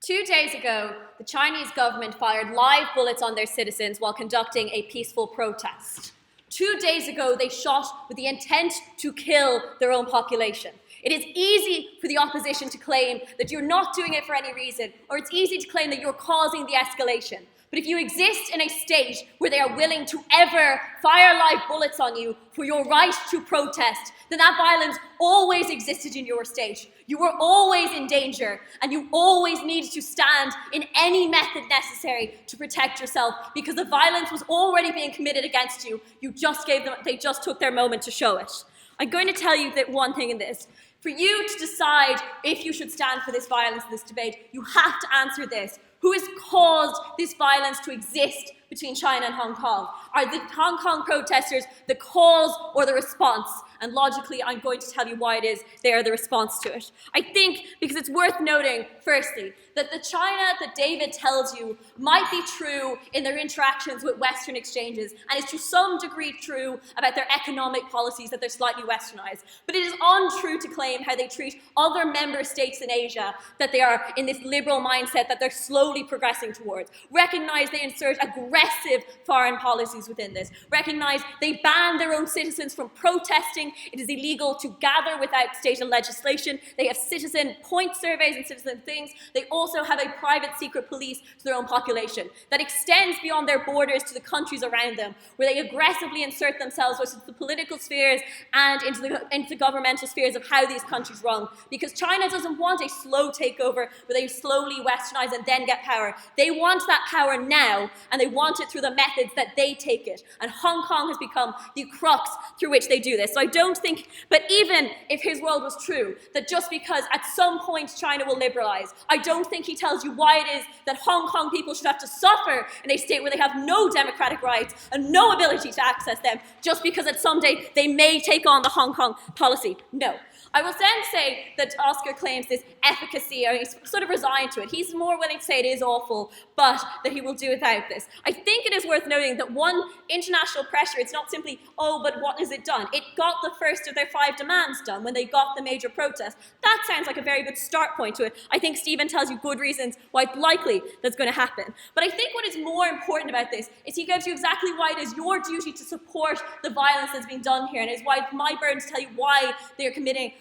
2 days ago, the Chinese government fired live bullets on their citizens while conducting a peaceful protest. 2 days ago, they shot with the intent to kill their own population. It is easy for the opposition to claim that you're not doing it for any reason, or it's easy to claim that you're causing the escalation. But if you exist in a state where they are willing to ever fire live bullets on you for your right to protest, then that violence always existed in your state. You were always in danger, and you always needed to stand in any method necessary to protect yourself, because the violence was already being committed against you. They just took their moment to show it. I'm going to tell you that one thing in this. For you to decide if you should stand for this violence in this debate, you have to answer this. Who has caused this violence to exist between China and Hong Kong? Are the Hong Kong protesters the cause or the response? And logically, I'm going to tell you why it is they are the response to it. I think because it's worth noting, firstly, that the China that David tells you might be true in their interactions with Western exchanges, and is to some degree true about their economic policies, that they're slightly westernized. But it is untrue to claim how they treat other member states in Asia, that they are in this liberal mindset that they're slowly progressing towards. Recognize they insert aggressive foreign policies within this. Recognize they ban their own citizens from protesting. It is illegal to gather without state legislation. They have citizen point surveys and citizen things. They also have a private secret police to their own population that extends beyond their borders to the countries around them, where they aggressively insert themselves into the political spheres and into the governmental spheres of how these countries run. Because China doesn't want a slow takeover where they slowly westernize and then get power. They want that power now, and they want it through the methods that they take it. And Hong Kong has become the crux through which they do this. So I don't think, but even if his world was true, that just because at some point China will liberalize, I don't think he tells you why it is that Hong Kong people should have to suffer in a state where they have no democratic rights and no ability to access them, just because at some day they may take on the Hong Kong policy. No. I will then say that Oscar claims this efficacy, or he's sort of resigned to it. He's more willing to say it is awful, but that he will do without this. I think it is worth noting that one, international pressure, it's not simply, oh, but what has it done? It got the first of their 5 demands done when they got the major protest. That sounds like a very good start point to it. I think Stephen tells you good reasons why it's likely that's going to happen. But I think what is more important about this is he gives you exactly why it is your duty to support the violence that's being done here, and it is why it's my burden to tell you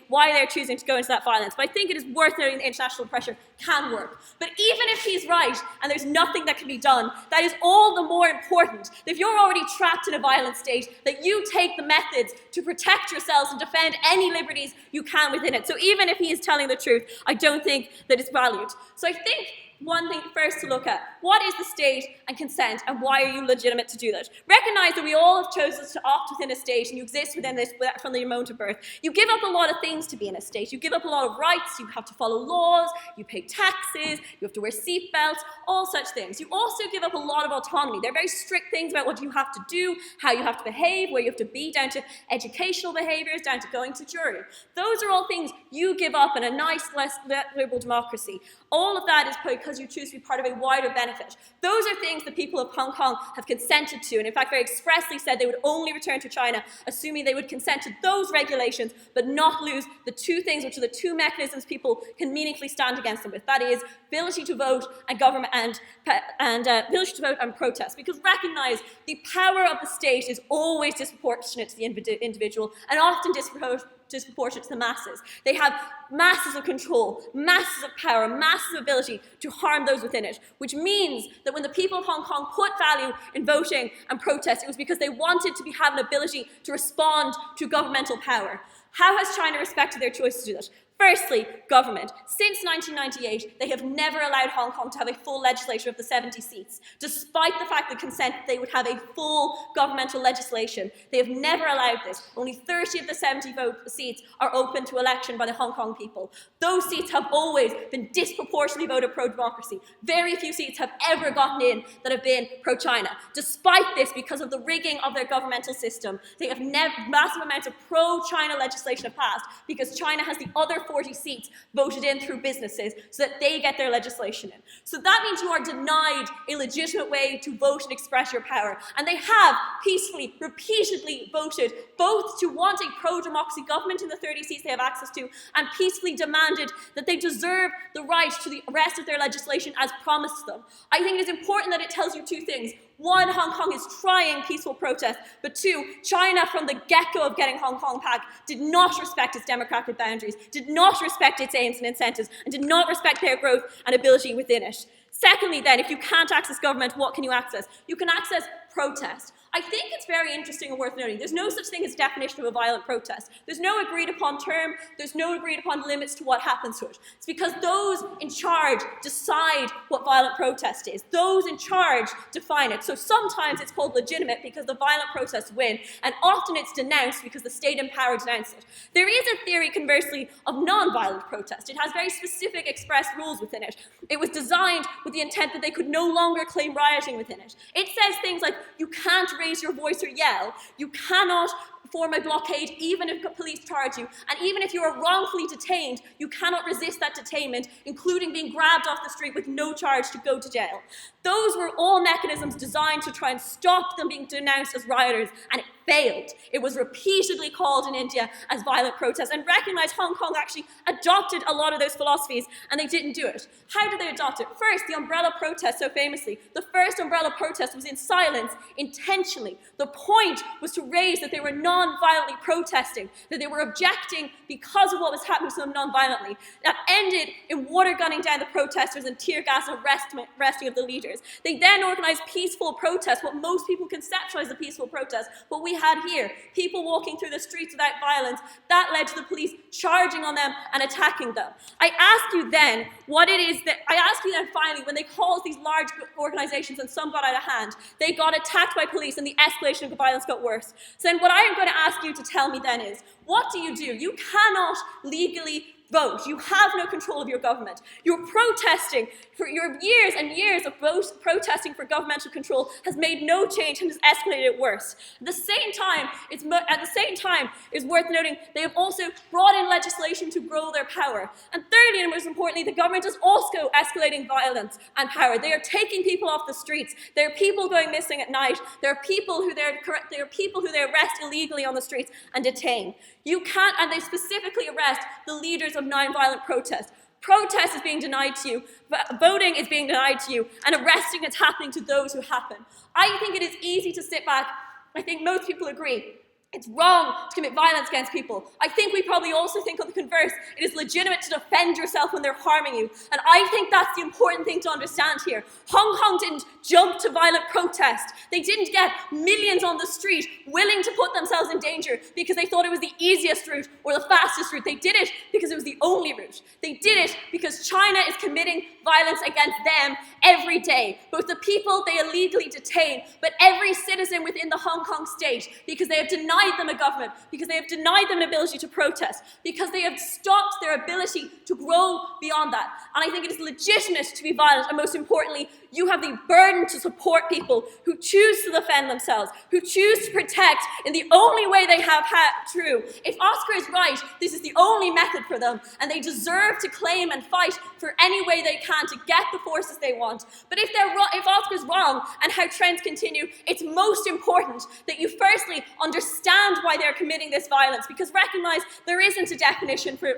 why they're choosing to go into that violence. But I think it is worth noting that international pressure can work. But even if he's right and there's nothing that can be done, that is all the more important. That if you're already trapped in a violent state, that you take the methods to protect yourselves and defend any liberties you can within it. So even if he is telling the truth, I don't think that it's valued. So I think one thing first to look at, what is the state and consent, and why are you legitimate to do that? Recognize that we all have chosen to opt within a state, and you exist within this from the moment of birth. You give up a lot of things to be in a state. You give up a lot of rights, you have to follow laws, you pay taxes, you have to wear seatbelts, all such things. You also give up a lot of autonomy. There are very strict things about what you have to do, how you have to behave, where you have to be, down to educational behaviors, down to going to jury. Those are all things you give up in a nice, less liberal democracy. All of that is because you choose to be part of a wider benefit. Those are things the people of Hong Kong have consented to, and in fact very expressly said they would only return to China, assuming they would consent to those regulations, but not lose the two things which are the two mechanisms people can meaningfully stand against them with. That is ability to vote and government and ability to vote and protest. Because recognize the power of the state is always disproportionate to the individual, and often disproportionate to the masses. They have masses of control, masses of power, masses of ability to harm those within it, which means that when the people of Hong Kong put value in voting and protest, it was because they wanted to have an ability to respond to governmental power. How has China respected their choice to do that? Firstly, government. Since 1998, they have never allowed Hong Kong to have a full legislature of the 70 seats. Despite the fact that consent they would have a full governmental legislation, they have never allowed this. Only 30 of the 70 seats are open to election by the Hong Kong people. Those seats have always been disproportionately voted pro-democracy. Very few seats have ever gotten in that have been pro-China. Despite this, because of the rigging of their governmental system, they have massive amounts of pro-China legislation have passed, because China has the other 40 seats voted in through businesses so that they get their legislation in. So that means you are denied a legitimate way to vote and express your power. And they have peacefully, repeatedly voted both to want a pro-democracy government in the 30 seats they have access to, and peacefully demanded that they deserve the right to the rest of their legislation as promised to them. I think it is important that it tells you two things. One, Hong Kong is trying peaceful protest, but two, China from the get-go of getting Hong Kong back did not respect its democratic boundaries, did not respect its aims and incentives, and did not respect their growth and ability within it. Secondly then, if you can't access government, what can you access? You can access protest. I think it's very interesting and worth noting. There's no such thing as definition of a violent protest. There's no agreed upon term. There's no agreed upon limits to what happens to it. It's because those in charge decide what violent protest is. Those in charge define it. So sometimes it's called legitimate because the violent protests win, and often it's denounced because the state in power denounced it. There is a theory, conversely, of non-violent protest. It has very specific express rules within it. It was designed with the intent that they could no longer claim rioting within it. It says things like, you can't raise your voice or yell, you cannot form a blockade even if police charge you, and even if you are wrongfully detained, you cannot resist that detainment, including being grabbed off the street with no charge to go to jail. Those were all mechanisms designed to try and stop them being denounced as rioters, and it failed. It was repeatedly called in India as violent protest, and recognized Hong Kong actually adopted a lot of those philosophies, and they didn't do it. How did they adopt it? First, the umbrella protest, so famously. The first umbrella protest was in silence, intentionally. The point was to raise that they were non-violently protesting, that they were objecting because of what was happening to them non-violently. That ended in water gunning down the protesters and tear gas and arresting of the leaders. They then organized peaceful protests, what most people conceptualize as a peaceful protest, what we had here, people walking through the streets without violence. That led to the police charging on them and attacking them. I ask you then, finally, when they caused these large organizations and some got out of hand, they got attacked by police and the escalation of the violence got worse. So then what I am going to ask you to tell me then is, what do? You cannot legally vote. You have no control of your government. You're protesting. For your years and years of protesting for governmental control has made no change and has escalated it worse. At the same time, it's worth noting they have also brought in legislation to grow their power. And thirdly, and most importantly, the government is also escalating violence and power. They are taking people off the streets. There are people going missing at night. There are people who they arrest illegally on the streets and detain. And they specifically arrest the leaders of non-violent protest. Protest is being denied to you, voting is being denied to you, and arresting is happening to those who happen. I think it is easy to sit back. I think most people agree. It's wrong to commit violence against people. I think we probably also think on the converse, it is legitimate to defend yourself when they're harming you. And I think that's the important thing to understand here. Hong Kong didn't jump to violent protest. They didn't get millions on the street willing to put themselves in danger because they thought it was the easiest route or the fastest route. They did it because it was the only route. They did it because China is committing violence against them every day. Both the people they illegally detain, but every citizen within the Hong Kong state, because they have denied them a government, because they have denied them an ability to protest, because they have stopped their ability to grow beyond that. And I think it is legitimate to be violent, and most importantly, you have the burden to support people who choose to defend themselves, who choose to protect in the only way they have had true. If Oscar is right, this is the only method for them, and they deserve to claim and fight for any way they can to get the forces they want. But if Oscar's wrong and how trends continue, it's most important that you firstly understand why they're committing this violence, because recognize there isn't a definition for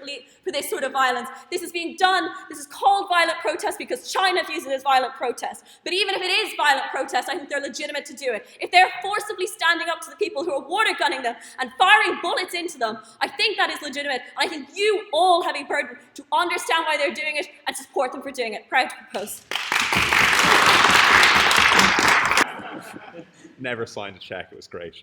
this sort of violence. This is being done, this is called violent protest because China views it as violent protest. But even if it is violent protest, I think they're legitimate to do it. If they're forcibly standing up to the people who are water gunning them and firing bullets into them, I think that is legitimate. And I think you all have a burden to understand why they're doing it and to support them for doing it. Proud to propose. Never signed a check. It was great.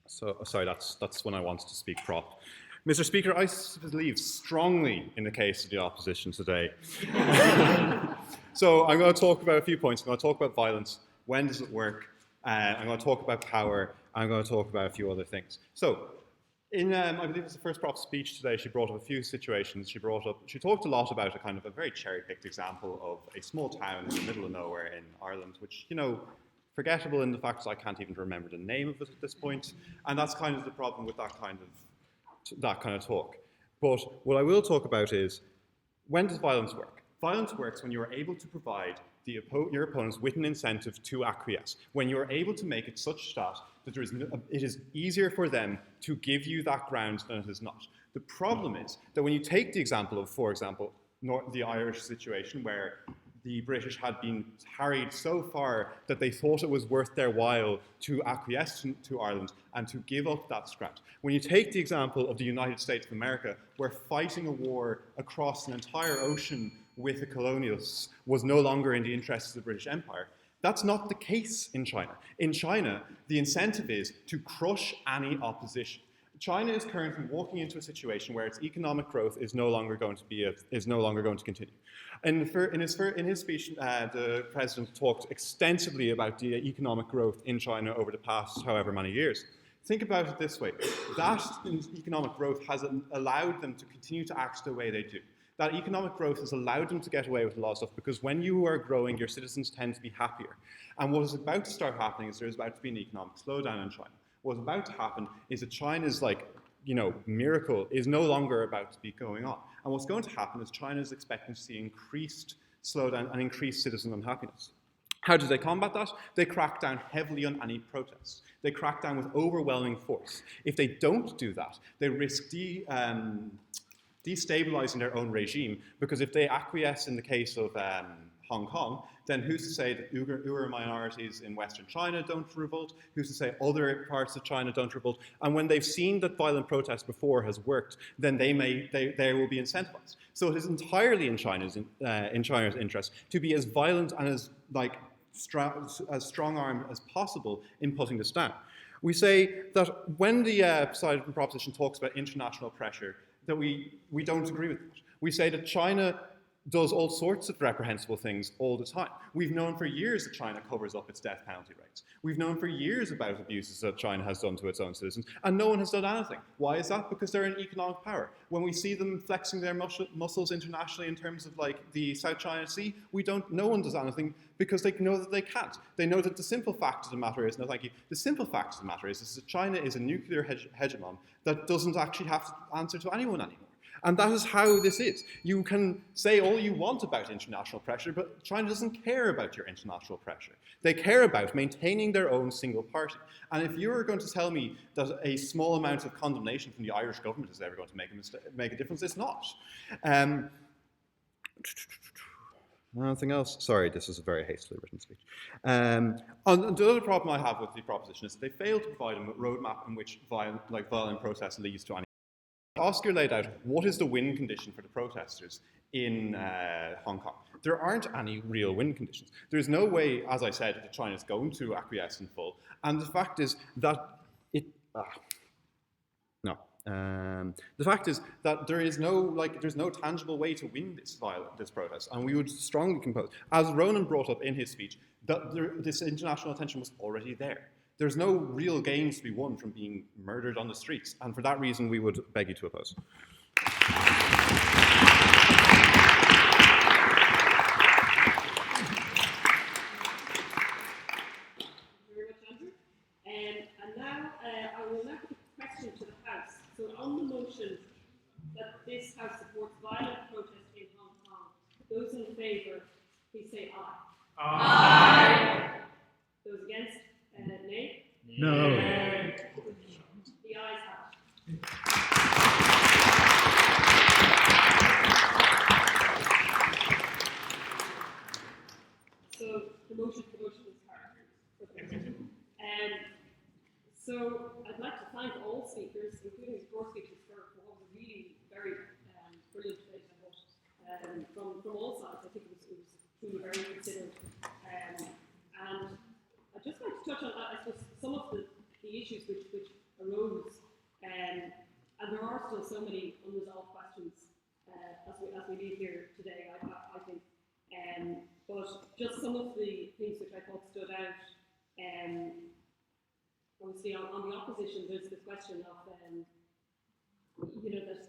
So sorry, that's when I wanted to speak prop. Mr. Speaker, I believe strongly in the case of the opposition today. So I'm going to talk about a few points. I'm going to talk about violence. When does it work? I'm going to talk about power. I'm going to talk about a few other things. So, I believe it was the first prop speech today, she brought up a few situations. She talked a lot about a very cherry-picked example of a small town in the middle of nowhere in Ireland, which, forgettable in the fact that I can't even remember the name of it at this point. And that's kind of the problem with that kind of that kind of talk. But what I will talk about is, when does violence work? Violence works when you are able to provide your opponents with an incentive to acquiesce, when you are able to make it such that it is easier for them to give you that ground than it is not. The problem is that when you take the example of, for example, the Irish situation, where the British had been harried so far that they thought it was worth their while to acquiesce to Ireland and to give up that scrap. When you take the example of the United States of America, where fighting a war across an entire ocean with the colonialists was no longer in the interests of the British Empire, that's not the case in China. In China, the incentive is to crush any opposition. China is currently walking into a situation where its economic growth is no longer going to continue. In his speech, the president talked extensively about the economic growth in China over the past however many years. Think about it this way: that economic growth has allowed them to continue to act the way they do. That economic growth has allowed them to get away with a lot of stuff, because when you are growing, your citizens tend to be happier. And what is about to start happening is there's about to be an economic slowdown in China. What's about to happen is that China's miracle is no longer about to be going on. And what's going to happen is China is expecting to see increased slowdown and increased citizen unhappiness. How do they combat that? They crack down heavily on any protests. They crack down with overwhelming force. If they don't do that, they risk destabilizing their own regime, because if they acquiesce in the case of Hong Kong, then who's to say that Uyghur minorities in Western China don't revolt? Who's to say other parts of China don't revolt? And when they've seen that violent protest before has worked, then they will be incentivized. So it is entirely in China's interest to be as violent and as strong-armed as possible in putting this down. We say that when the side of the proposition talks about international pressure, that we don't agree with that. We say that China does all sorts of reprehensible things all the time. We've known for years that China covers up its death penalty rates. We've known for years about abuses that China has done to its own citizens, and no one has done anything. Why is that? Because they're an economic power. When we see them flexing their muscles internationally in terms of the South China Sea, no one does anything, because they know that they can't. They know that the simple fact of the matter is, the simple fact of the matter is that China is a nuclear hegemon that doesn't actually have to answer to anyone anymore. And that is how this is. You can say all you want about international pressure, but China doesn't care about your international pressure. They care about maintaining their own single party. And if you're going to tell me that a small amount of condemnation from the Irish government is ever going to make a difference, it's not. Anything else? Sorry, this is a very hastily written speech. And the other problem I have with the proposition is that they fail to provide a roadmap in which violent protest leads to any. Oscar laid out what is the win condition for the protesters in Hong Kong. There aren't any real win conditions. There's no way, as I said, that China is going to acquiesce in full. And the fact is that the fact is that there's no tangible way to win this protest. And we would strongly compose, as Ronan brought up in his speech, that this international attention was already there. There's no real gains to be won from being murdered on the streets, and for that reason we would beg you to oppose. Very much, Andrew. And now I will now put a question to the House. So on the motion that this House supports violent protest in Hong Kong, those in favour, please say aye. Aye. Those against? Nay? No. The ayes have it. So the motion is carried. So I'd like to thank all speakers, including the four speakers, for what was a really very brilliant debate, from all sides. I think it was truly very considered. And I'd just like to touch on, I suppose, some of the issues which arose, and there are still so many unresolved questions as we leave here today, I think. But just some of the things which I thought stood out, obviously on the opposition, there's the question of,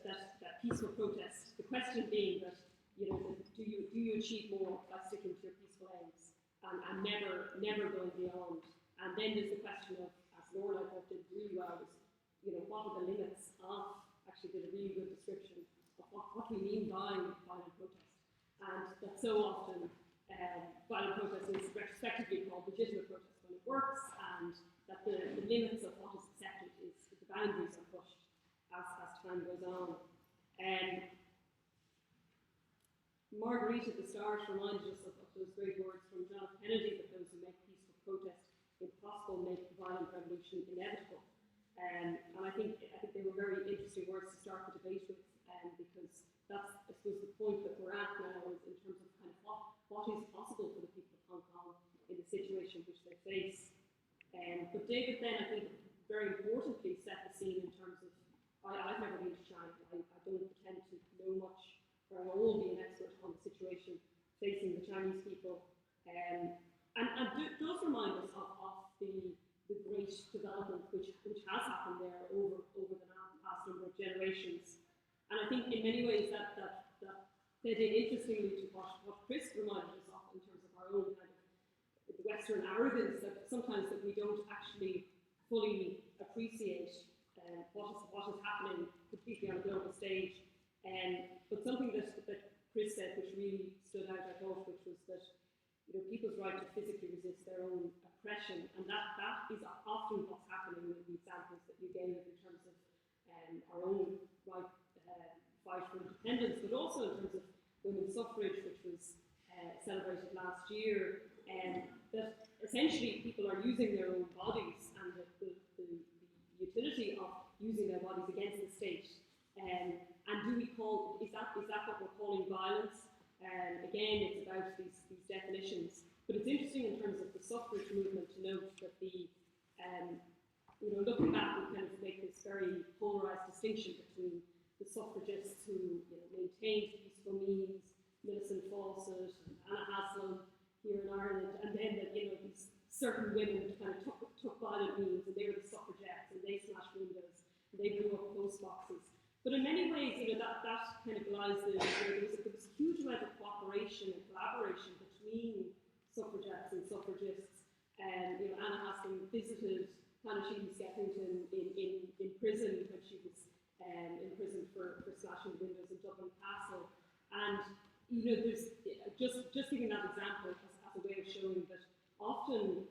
that peaceful protest. The question being that, do you achieve more by sticking to your peaceful aims and never going beyond? And then there's the question of, as Lorna did really well, is, what are the limits of a actually did a really good description of what we mean by violent protest, and that so often violent protest is retrospectively called legitimate protest when it works, and that the limits of what is accepted is the boundaries are pushed as time goes on. Marguerite at the start reminded us of those great words from John F. Kennedy, that those who make peaceful protest impossible make violent revolution inevitable. And I think they were very interesting words to start the debate with, because that's, I suppose, the point that we're at now is in terms of kind of what is possible for the people of Hong Kong in the situation which they face. But David then, I think, very importantly set the scene in terms of, I've never been to China. I don't pretend to know much, or I won't be an expert on the situation facing the Chinese people. And does remind us of the great development which has happened there over the past number of generations. And I think in many ways that fed in interestingly to what Chris reminded us of in terms of our own kind of the Western arrogance that sometimes that we don't actually fully appreciate what is happening completely on a global stage. But something that Chris said, which really stood out, I thought, which was that people's right to physically resist their own oppression, and that is often what's happening in the examples that you gave in terms of our own right fight for independence, but also in terms of women's suffrage, which was celebrated last year, that essentially people are using their own bodies and the utility of using their bodies against the state. And do we call, is that what we're calling violence? Again, it's about these definitions. But it's interesting in terms of the suffrage movement to note that looking back, we kind of make this very polarized distinction between the suffragists who maintained peaceful means, Millicent Fawcett and Anna Haslam here in Ireland, and then that these certain women kind of took violent means, and they were the suffragettes, and they smashed windows, and they blew up post boxes. But in many ways, that kind of belies there was a huge amount of cooperation and collaboration between suffragettes and suffragists. And Anna Haslam visited Hannah Skeffington in prison when she was in prison for smashing windows in Dublin Castle. And there's just giving that example as a way of showing that often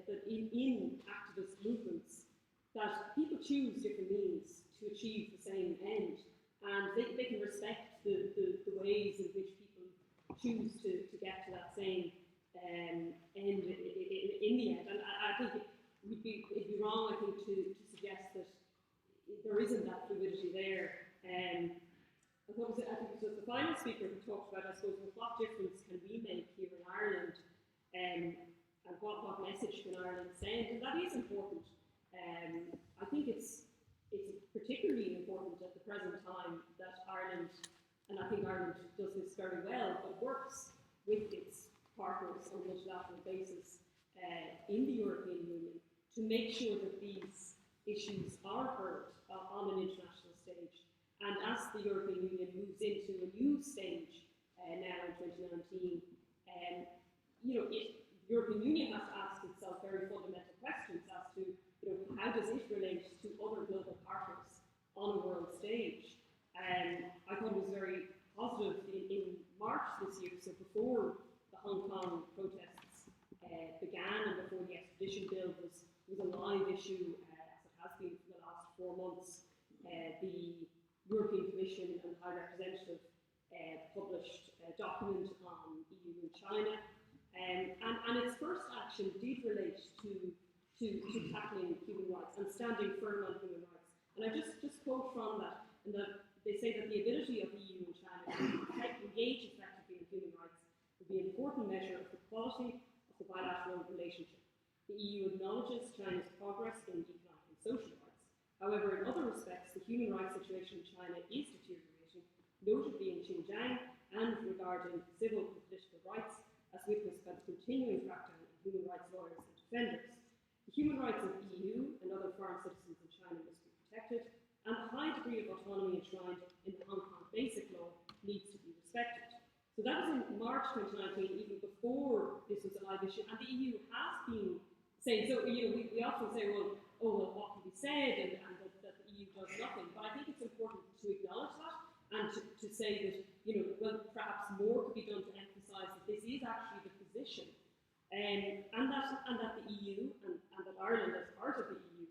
that in activist movements, that people choose different means to achieve the same end, and they can respect the ways in which people choose to get to that same end in the end. And I think it'd be wrong, I think, to suggest that there isn't that fluidity there. I think it was the final speaker who talked about, I suppose, what difference can we make here in Ireland, and what message can Ireland send, and that is important. I think it's particularly important at the present time that Ireland, and I think Ireland does this very well, but works with its partners on a multilateral basis in the European Union to make sure that these issues are heard on an international stage. And as the European Union moves into a new stage now in 2019, the European Union has to ask itself very fundamental questions as to how does it relate to other global partners on a world stage. I thought it was very positive in March this year, so before the Hong Kong protests began and before the extradition bill was a live issue, as it has been for the last 4 months, the European Commission and High Representative published a document on EU and China, and its first action did relate to tackling human rights and standing firm on human rights. And I just quote from that, and that they say that the ability of the EU and China to engage effectively in human rights will be an important measure of the quality of the bilateral relationship. The EU acknowledges China's progress in economic and social rights. However, in other respects, the human rights situation in China is deteriorating, notably in Xinjiang and regarding civil and political rights, as witnessed by the continuing crackdown on human rights lawyers and defenders. The human rights of the EU and other foreign citizens in China must be protected, and the high degree of autonomy enshrined in the Hong Kong Basic Law needs to be respected. So that was in March 2019, even before this was a live issue, and the EU has been saying, so we often say, well, what can be said, and that the EU does nothing. But I think it's important to acknowledge that and to say that, well, perhaps more could be done to emphasise that this is actually the position, and that the EU and that Ireland, as part of the EU,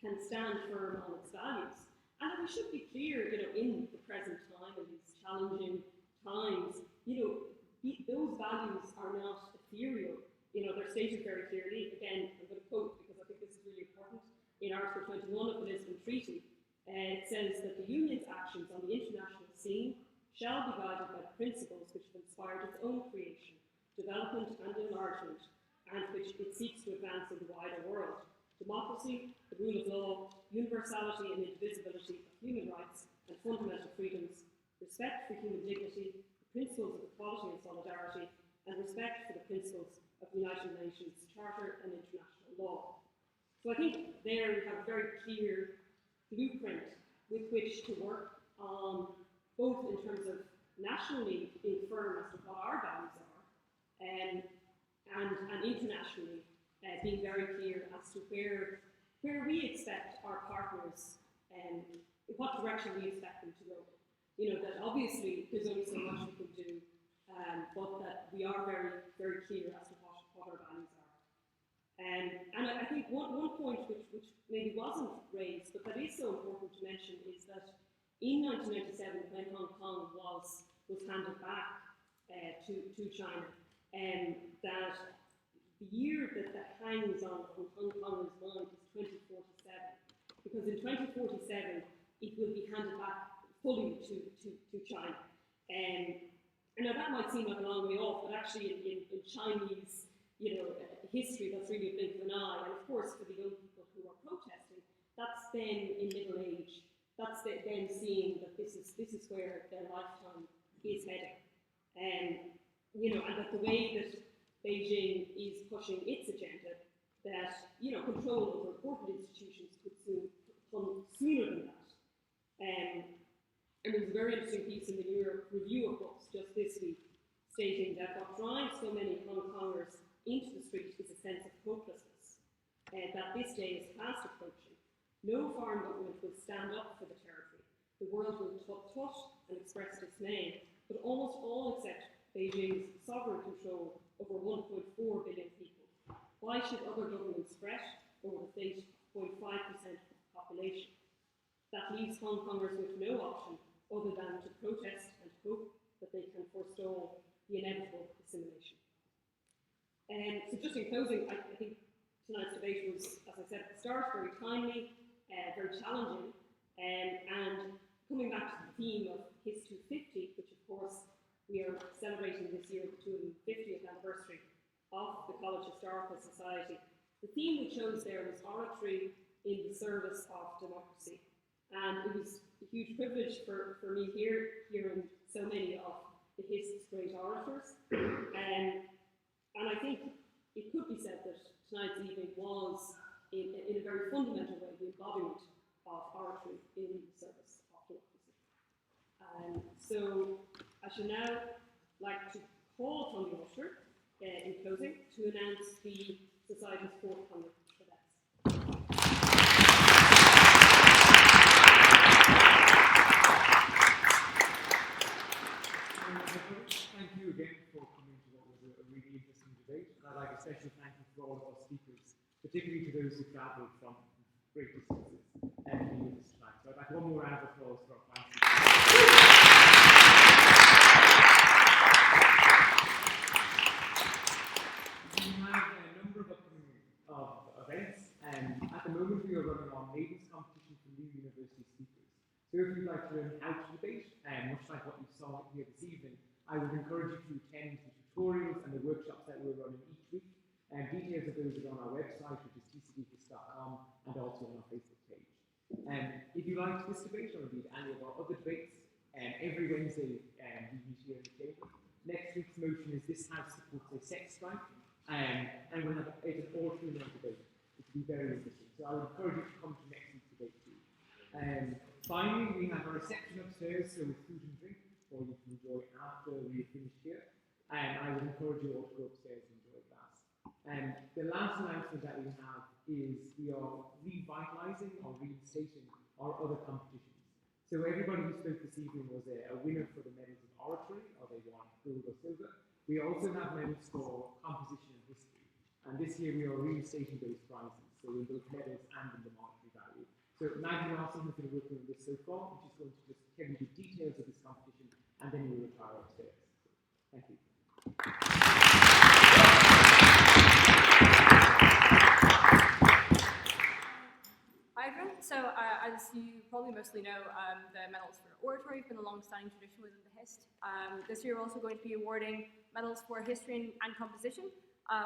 can stand firm on its values. And that we should be clear, in the present time, in these challenging times, those values are not ethereal. They're stated very clearly. Again, I'm going to quote because I think this is really important. In Article 21 of the Lisbon Treaty, it says that the Union's actions on the international scene shall be guided by the principles which have inspired its own creation, development and enlargement, and which it seeks to advance in the wider world. Democracy, the rule of law, universality and indivisibility of human rights and fundamental freedoms, respect for human dignity, the principles of equality and solidarity, and respect for the principles of the United Nations Charter and international law. So I think there we have a very clear blueprint with which to work on, both in terms of nationally being firm as to what our values are, and internationally being very clear as to where we expect our partners and what direction we expect them to go. That obviously there's only so much we can do, but that we are very, very clear as to what our values are. And I think one point which maybe wasn't raised, but that is so important to mention, is that in 1997, when Hong Kong was handed back to China, that the year that hangs on Hong Kongers' mind is 2047, because in 2047 it will be handed back fully to China. Now that might seem like a long way off, but actually in Chinese history, that's really a blink of an eye. And of course, for the young people who are protesting, that's then in middle age. That's then seeing that this is where their lifetime is heading. And that the way that Beijing is pushing its agenda, that control over important institutions could soon come sooner than that. And there was a very interesting piece in the New York Review of Books just this week, stating that what drives so many Hong Kongers into the street is a sense of hopelessness, that this day is fast approaching. No foreign government will stand up for the territory. The world will tut and express dismay, but almost all accept Beijing's sovereign control over 1.4 billion people. Why should other governments fret over the fate of 0.5% of the population? That leaves Hong Kongers with no option other than to protest and hope that they can forestall the inevitable assimilation. So just in closing, I think tonight's debate was, as I said at the start, very timely, very challenging, and coming back to the theme of Hist 250, which of course we are celebrating this year, the 250th anniversary of the College Historical Society. The theme we chose there was oratory in the service of democracy. And it was a huge privilege for me hearing so many of the Hist's great orators. And I think it could be said that tonight's evening was, in a very fundamental way, the embodiment of oratory in the service of democracy. So I should now like to call upon the author, in closing, to announce the Society's forthcoming events. Thank you again for coming to what was a really interesting debate. And I'd like a special thank you for all of our speakers, particularly to those who travelled from great distances and being with us tonight. So I'd like one more round of applause for our fine speakers. We have a number of upcoming events, and at the moment we are running our maidens competition for new university speakers. So if you'd like to learn how to debate, much like what you saw here this evening, I would encourage you to attend the tutorials and the workshops that we're running each week. Details of those are on our website, which is tcdhist.com, and also on our Facebook page. If you liked this debate, or indeed any of our other debates, every Wednesday we meet here in the chamber. Next week's motion is this House supports a sex strike, and we'll have an all-female debate, which will be very interesting. So I would encourage you to come to next week's debate too. Finally, we have a reception upstairs, so with food and drink, or you can enjoy after we finish here. I would encourage you all to go upstairs and enjoy that. The last announcement that we have is we are revitalising or reinstating or other competitions. So everybody who spoke this evening was a winner for the medals of oratory, or they won gold or silver. We also have medals for composition and history. And this year we are reinstating those prizes, so in both medals and in the monetary value. So Maggie Larson has been working on this so far, which is going to just tell you the details of this competition, and then we'll retire upstairs. Thank you. Hi everyone. So as you probably mostly know, the medals for oratory have been a long-standing tradition within the Hist. This year we're also going to be awarding medals for history and composition,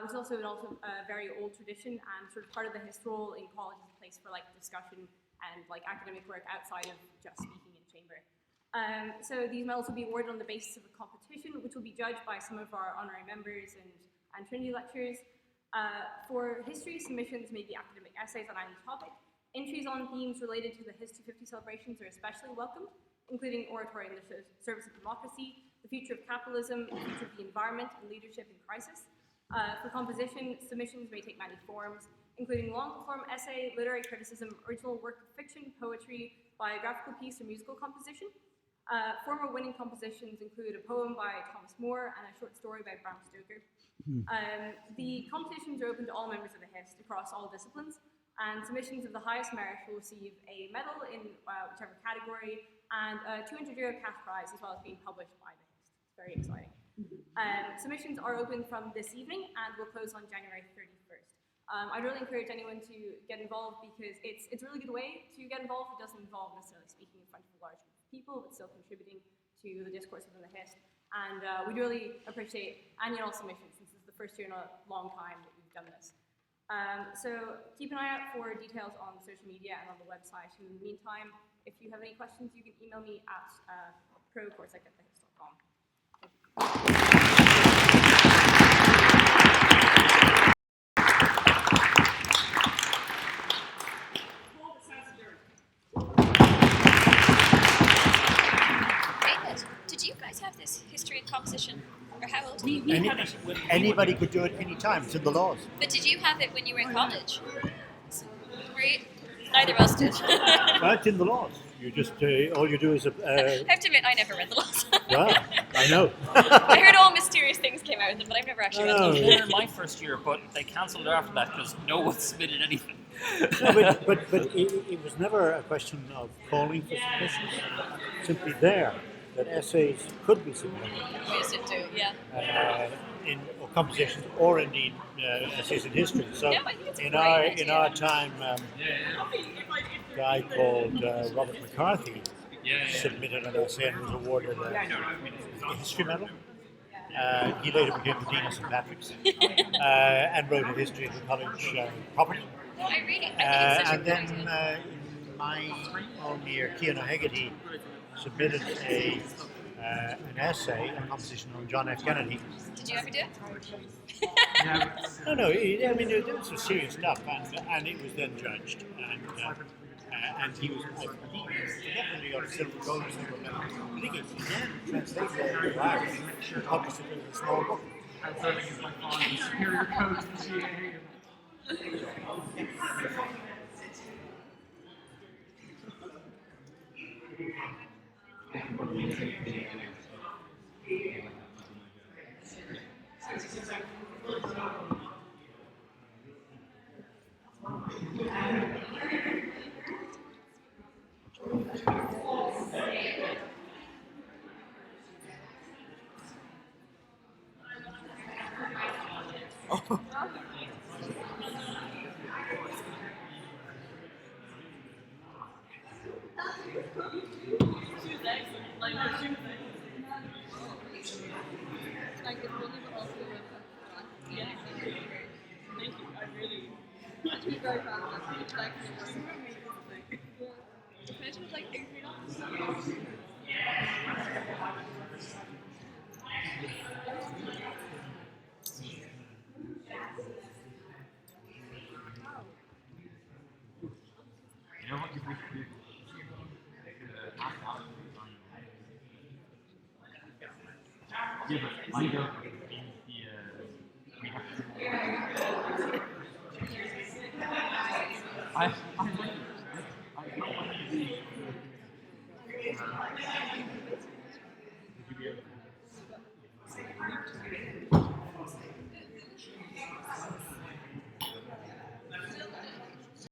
which is also a very old tradition and sort of part of the Hist role in college as a place for like discussion and like academic work outside of just speaking in chamber. So these medals will be awarded on the basis of a competition, which will be judged by some of our honorary members and Trinity lecturers. For history, submissions may be academic essays on any topic. Entries on themes related to the Hist 250 celebrations are especially welcomed, including oratory in the service of democracy, the future of capitalism, the future of the environment, and leadership in crisis. For composition, submissions may take many forms, including long-form essay, literary criticism, original work of fiction, poetry, biographical piece, or musical composition. Former winning compositions include a poem by Thomas More and a short story by Bram Stoker. The competitions are open to all members of the Hist across all disciplines, and submissions of the highest merit will receive a medal in whichever category and a 200 euro cash prize, as well as being published by the Hist. It's very exciting. Submissions are open from this evening and will close on January 31st. I'd really encourage anyone to get involved because it's a really good way to get involved. It doesn't involve necessarily speaking in front of a large group of people, but still contributing to the discourse within the Hist. And we'd really appreciate annual submissions since this is the first year in a long time that we've done this. So keep an eye out for details on social media and on the website. In the meantime, if you have any questions, you can email me at pro@thehist.com. David, did you guys have this history and composition? Or how old were you? Anybody could do it any time. It's in the laws. But did you have it when you were in college? Were you? Neither of us did. Well, it's in the laws. You just all you do is. I have to admit, I never read the laws. Well, I know. I heard all mysterious things came out of them, but I've never actually read them. I was in my first year, but they cancelled it after that because no one submitted anything. No, but it was never a question of calling for submissions. Simply there that essays could be submitted. We used to do, yeah. In compositions or indeed essays in history. So Yeah, I think it's a in great our idea. time, a guy called Robert McCarthy submitted an essay and was awarded a history medal. He later became the Dean of St. Patrick's and wrote a history of the college property. I think it's such And a then great idea. in my own year, Cian O'Hegarty submitted an essay, a composition on John F. Kennedy. Did you ever do it? No, I mean, there was some serious stuff, and it was then judged. And he was, he definitely got a silver gold or silver medal. I think he then translated it to Irish and published it in a small book. Superior code to GA. Yeah, but I don't I be okay.